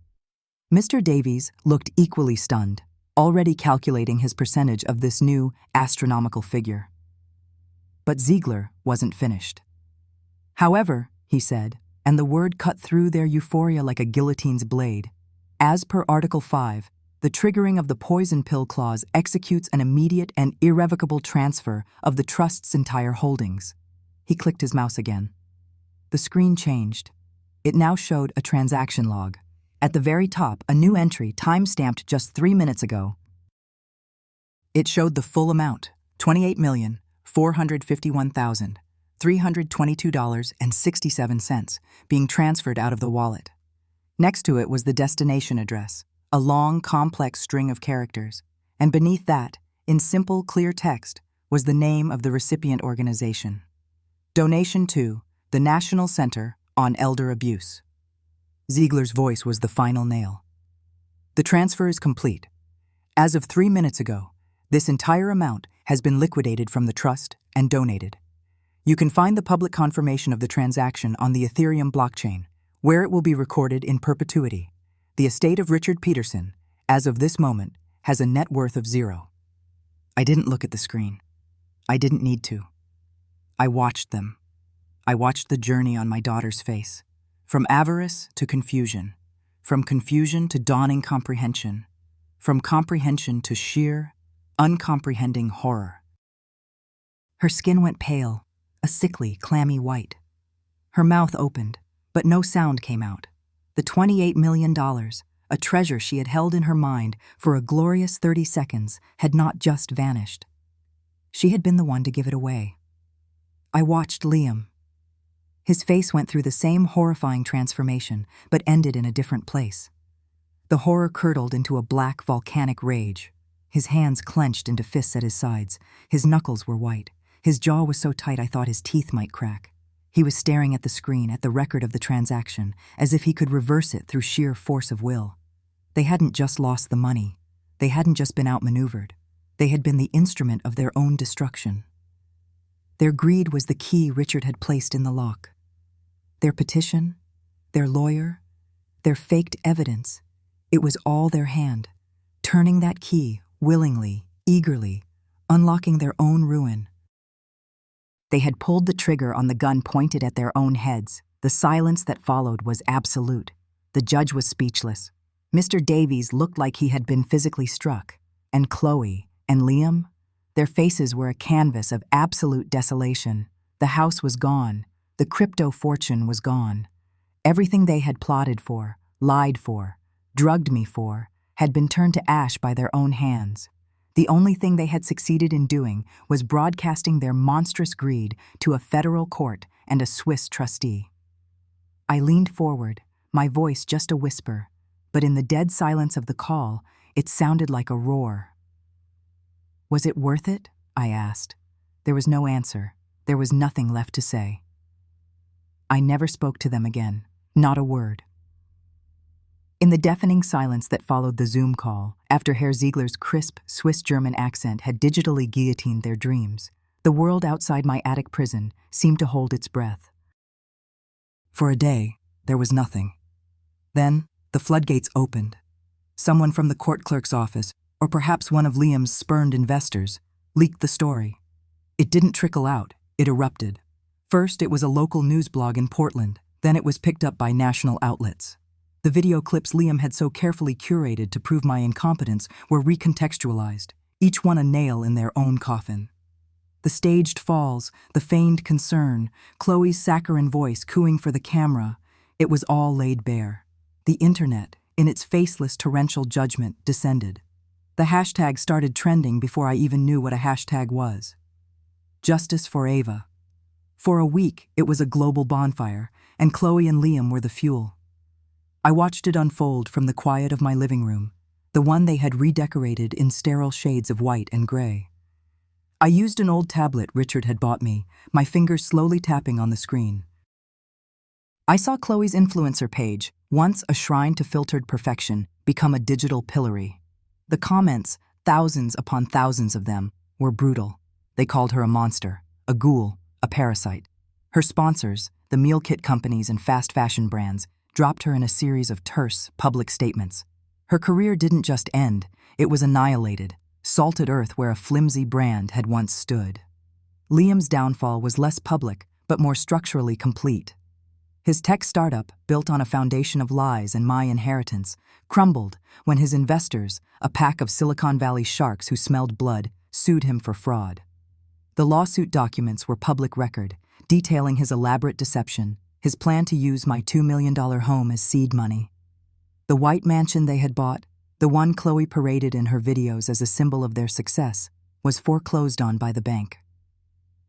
Mr. Davies looked equally stunned, already calculating his percentage of this new, astronomical figure. But Ziegler wasn't finished. However, he said, and the word cut through their euphoria like a guillotine's blade, as per Article 5, the triggering of the poison pill clause executes an immediate and irrevocable transfer of the trust's entire holdings. He clicked his mouse again. The screen changed. It now showed a transaction log. At the very top, a new entry time-stamped just 3 minutes ago. It showed the full amount, $28,451,322.67, being transferred out of the wallet. Next to it was the destination address, a long, complex string of characters, and beneath that, in simple, clear text, was the name of the recipient organization. Donation to the National Center on Elder Abuse. Ziegler's voice was the final nail. The transfer is complete. As of 3 minutes ago, this entire amount has been liquidated from the trust and donated. You can find the public confirmation of the transaction on the Ethereum blockchain, where it will be recorded in perpetuity. The estate of Richard Peterson, as of this moment, has a net worth of 0. I didn't look at the screen. I didn't need to. I watched them. I watched the journey on my daughter's face, from avarice to confusion, from confusion to dawning comprehension, from comprehension to sheer, uncomprehending horror. Her skin went pale, a sickly, clammy white. Her mouth opened, but no sound came out. The $28 million, a treasure she had held in her mind for a glorious 30 seconds, had not just vanished. She had been the one to give it away. I watched Liam. His face went through the same horrifying transformation, but ended in a different place. The horror curdled into a black, volcanic rage. His hands clenched into fists at his sides. His knuckles were white. His jaw was so tight I thought his teeth might crack. He was staring at the screen, at the record of the transaction, as if he could reverse it through sheer force of will. They hadn't just lost the money. They hadn't just been outmaneuvered. They had been the instrument of their own destruction. Their greed was the key Richard had placed in the lock. Their petition, their lawyer, their faked evidence, it was all their hand, turning that key willingly, eagerly, unlocking their own ruin. They had pulled the trigger on the gun pointed at their own heads. The silence that followed was absolute. The judge was speechless. Mr. Davies looked like he had been physically struck. And Chloe and Liam, their faces were a canvas of absolute desolation. The house was gone. The crypto fortune was gone. Everything they had plotted for, lied for, drugged me for, had been turned to ash by their own hands. The only thing they had succeeded in doing was broadcasting their monstrous greed to a federal court and a Swiss trustee. I leaned forward, my voice just a whisper, but in the dead silence of the call, it sounded like a roar. "Was it worth it?" I asked. There was no answer. There was nothing left to say. I never spoke to them again, not a word. In the deafening silence that followed the Zoom call, after Herr Ziegler's crisp Swiss-German accent had digitally guillotined their dreams, the world outside my attic prison seemed to hold its breath. For a day, there was nothing. Then, the floodgates opened. Someone from the court clerk's office, or perhaps one of Liam's spurned investors, leaked the story. It didn't trickle out, it erupted. First, it was a local news blog in Portland, then it was picked up by national outlets. The video clips Liam had so carefully curated to prove my incompetence were recontextualized, each one a nail in their own coffin. The staged falls, the feigned concern, Chloe's saccharine voice cooing for the camera, it was all laid bare. The internet, in its faceless torrential judgment, descended. The hashtag started trending before I even knew what a hashtag was. Justice for Ava. For a week, it was a global bonfire, and Chloe and Liam were the fuel. I watched it unfold from the quiet of my living room, the one they had redecorated in sterile shades of white and gray. I used an old tablet Richard had bought me, my fingers slowly tapping on the screen. I saw Chloe's influencer page, once a shrine to filtered perfection, become a digital pillory. The comments, thousands upon thousands of them, were brutal. They called her a monster, a ghoul, a parasite. Her sponsors, the meal kit companies and fast fashion brands, dropped her in a series of terse, public statements. Her career didn't just end, it was annihilated, salted earth where a flimsy brand had once stood. Liam's downfall was less public, but more structurally complete. His tech startup, built on a foundation of lies and my inheritance, crumbled when his investors, a pack of Silicon Valley sharks who smelled blood, sued him for fraud. The lawsuit documents were public record, detailing his elaborate deception, his plan to use my $2 million home as seed money. The white mansion they had bought, the one Chloe paraded in her videos as a symbol of their success, was foreclosed on by the bank.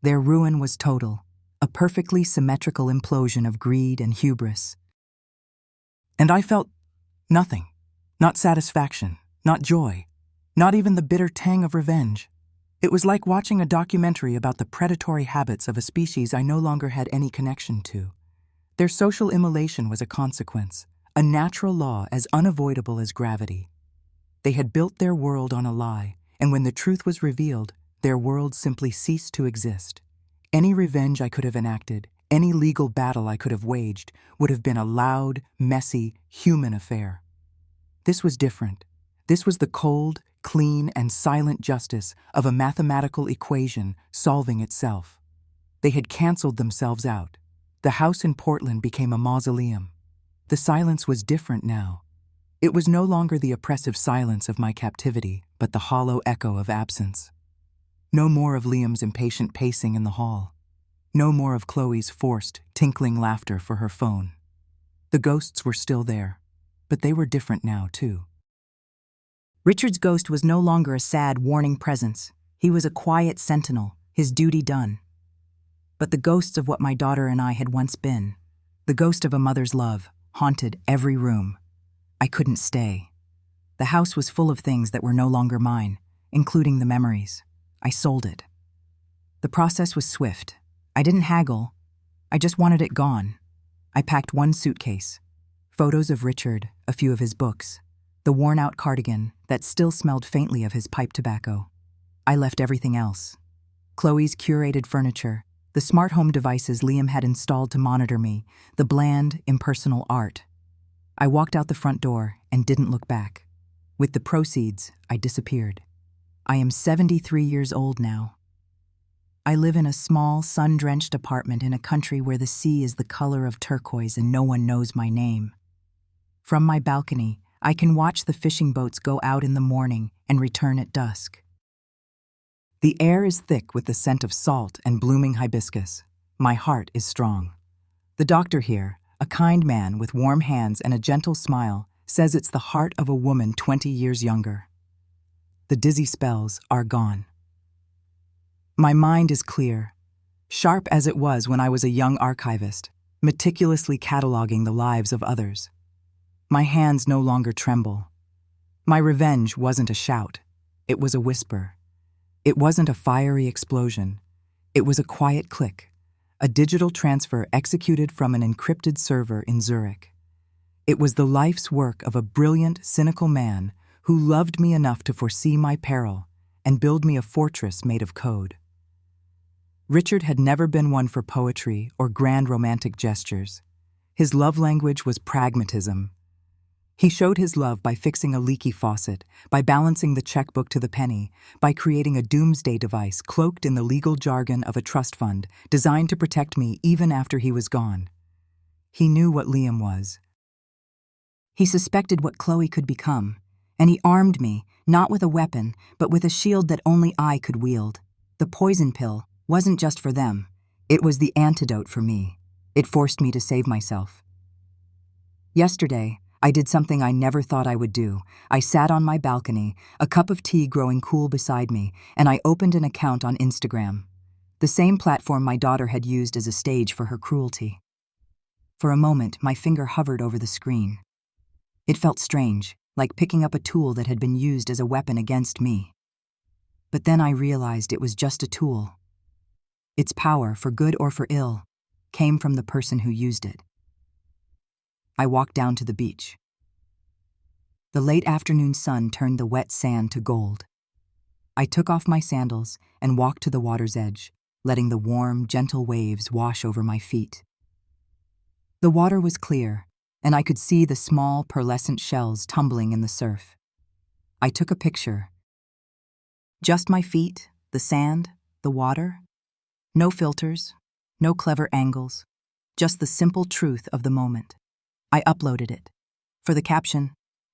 Their ruin was total, a perfectly symmetrical implosion of greed and hubris. And I felt nothing. Not satisfaction, not joy, not even the bitter tang of revenge. It was like watching a documentary about the predatory habits of a species I no longer had any connection to. Their social immolation was a consequence, a natural law as unavoidable as gravity. They had built their world on a lie, and when the truth was revealed, their world simply ceased to exist. Any revenge I could have enacted, any legal battle I could have waged, would have been a loud, messy, human affair. This was different. This was the cold, clean, and silent justice of a mathematical equation solving itself. They had canceled themselves out. The house in Portland became a mausoleum. The silence was different now. It was no longer the oppressive silence of my captivity, but the hollow echo of absence. No more of Liam's impatient pacing in the hall. No more of Chloe's forced, tinkling laughter for her phone. The ghosts were still there, but they were different now, too. Richard's ghost was no longer a sad, warning presence. He was a quiet sentinel, his duty done. But the ghosts of what my daughter and I had once been, the ghost of a mother's love, haunted every room. I couldn't stay. The house was full of things that were no longer mine, including the memories. I sold it. The process was swift. I didn't haggle. I just wanted it gone. I packed one suitcase. Photos of Richard, a few of his books, the worn-out cardigan that still smelled faintly of his pipe tobacco. I left everything else. Chloe's curated furniture, the smart home devices Liam had installed to monitor me, the bland, impersonal art. I walked out the front door and didn't look back. With the proceeds, I disappeared. I am 73 years old now. I live in a small, sun-drenched apartment in a country where the sea is the color of turquoise and no one knows my name. From my balcony, I can watch the fishing boats go out in the morning and return at dusk. The air is thick with the scent of salt and blooming hibiscus. My heart is strong. The doctor here, a kind man with warm hands and a gentle smile, says it's the heart of a woman 20 years younger. The dizzy spells are gone. My mind is clear, sharp as it was when I was a young archivist, meticulously cataloging the lives of others. My hands no longer tremble. My revenge wasn't a shout. It was a whisper. It wasn't a fiery explosion. It was a quiet click, a digital transfer executed from an encrypted server in Zurich. It was the life's work of a brilliant, cynical man who loved me enough to foresee my peril and build me a fortress made of code. Richard had never been one for poetry or grand romantic gestures. His love language was pragmatism. He showed his love by fixing a leaky faucet, by balancing the checkbook to the penny, by creating a doomsday device cloaked in the legal jargon of a trust fund designed to protect me even after he was gone. He knew what Liam was. He suspected what Chloe could become, and he armed me, not with a weapon, but with a shield that only I could wield. The poison pill wasn't just for them. It was the antidote for me. It forced me to save myself. Yesterday, I did something I never thought I would do. I sat on my balcony, a cup of tea growing cool beside me, and I opened an account on Instagram, the same platform my daughter had used as a stage for her cruelty. For a moment, my finger hovered over the screen. It felt strange, like picking up a tool that had been used as a weapon against me. But then I realized it was just a tool. Its power, for good or for ill, came from the person who used it. I walked down to the beach. The late afternoon sun turned the wet sand to gold. I took off my sandals and walked to the water's edge, letting the warm, gentle waves wash over my feet. The water was clear, and I could see the small, pearlescent shells tumbling in the surf. I took a picture. Just my feet, the sand, the water. No filters, no clever angles, just the simple truth of the moment. I uploaded it. For the caption,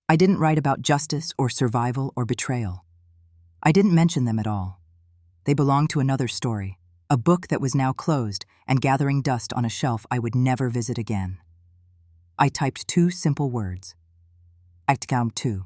I didn't write about justice or survival or betrayal. I didn't mention them at all. They belonged to another story, a book that was now closed and gathering dust on a shelf I would never visit again. I typed 2 simple words. Actcom 2.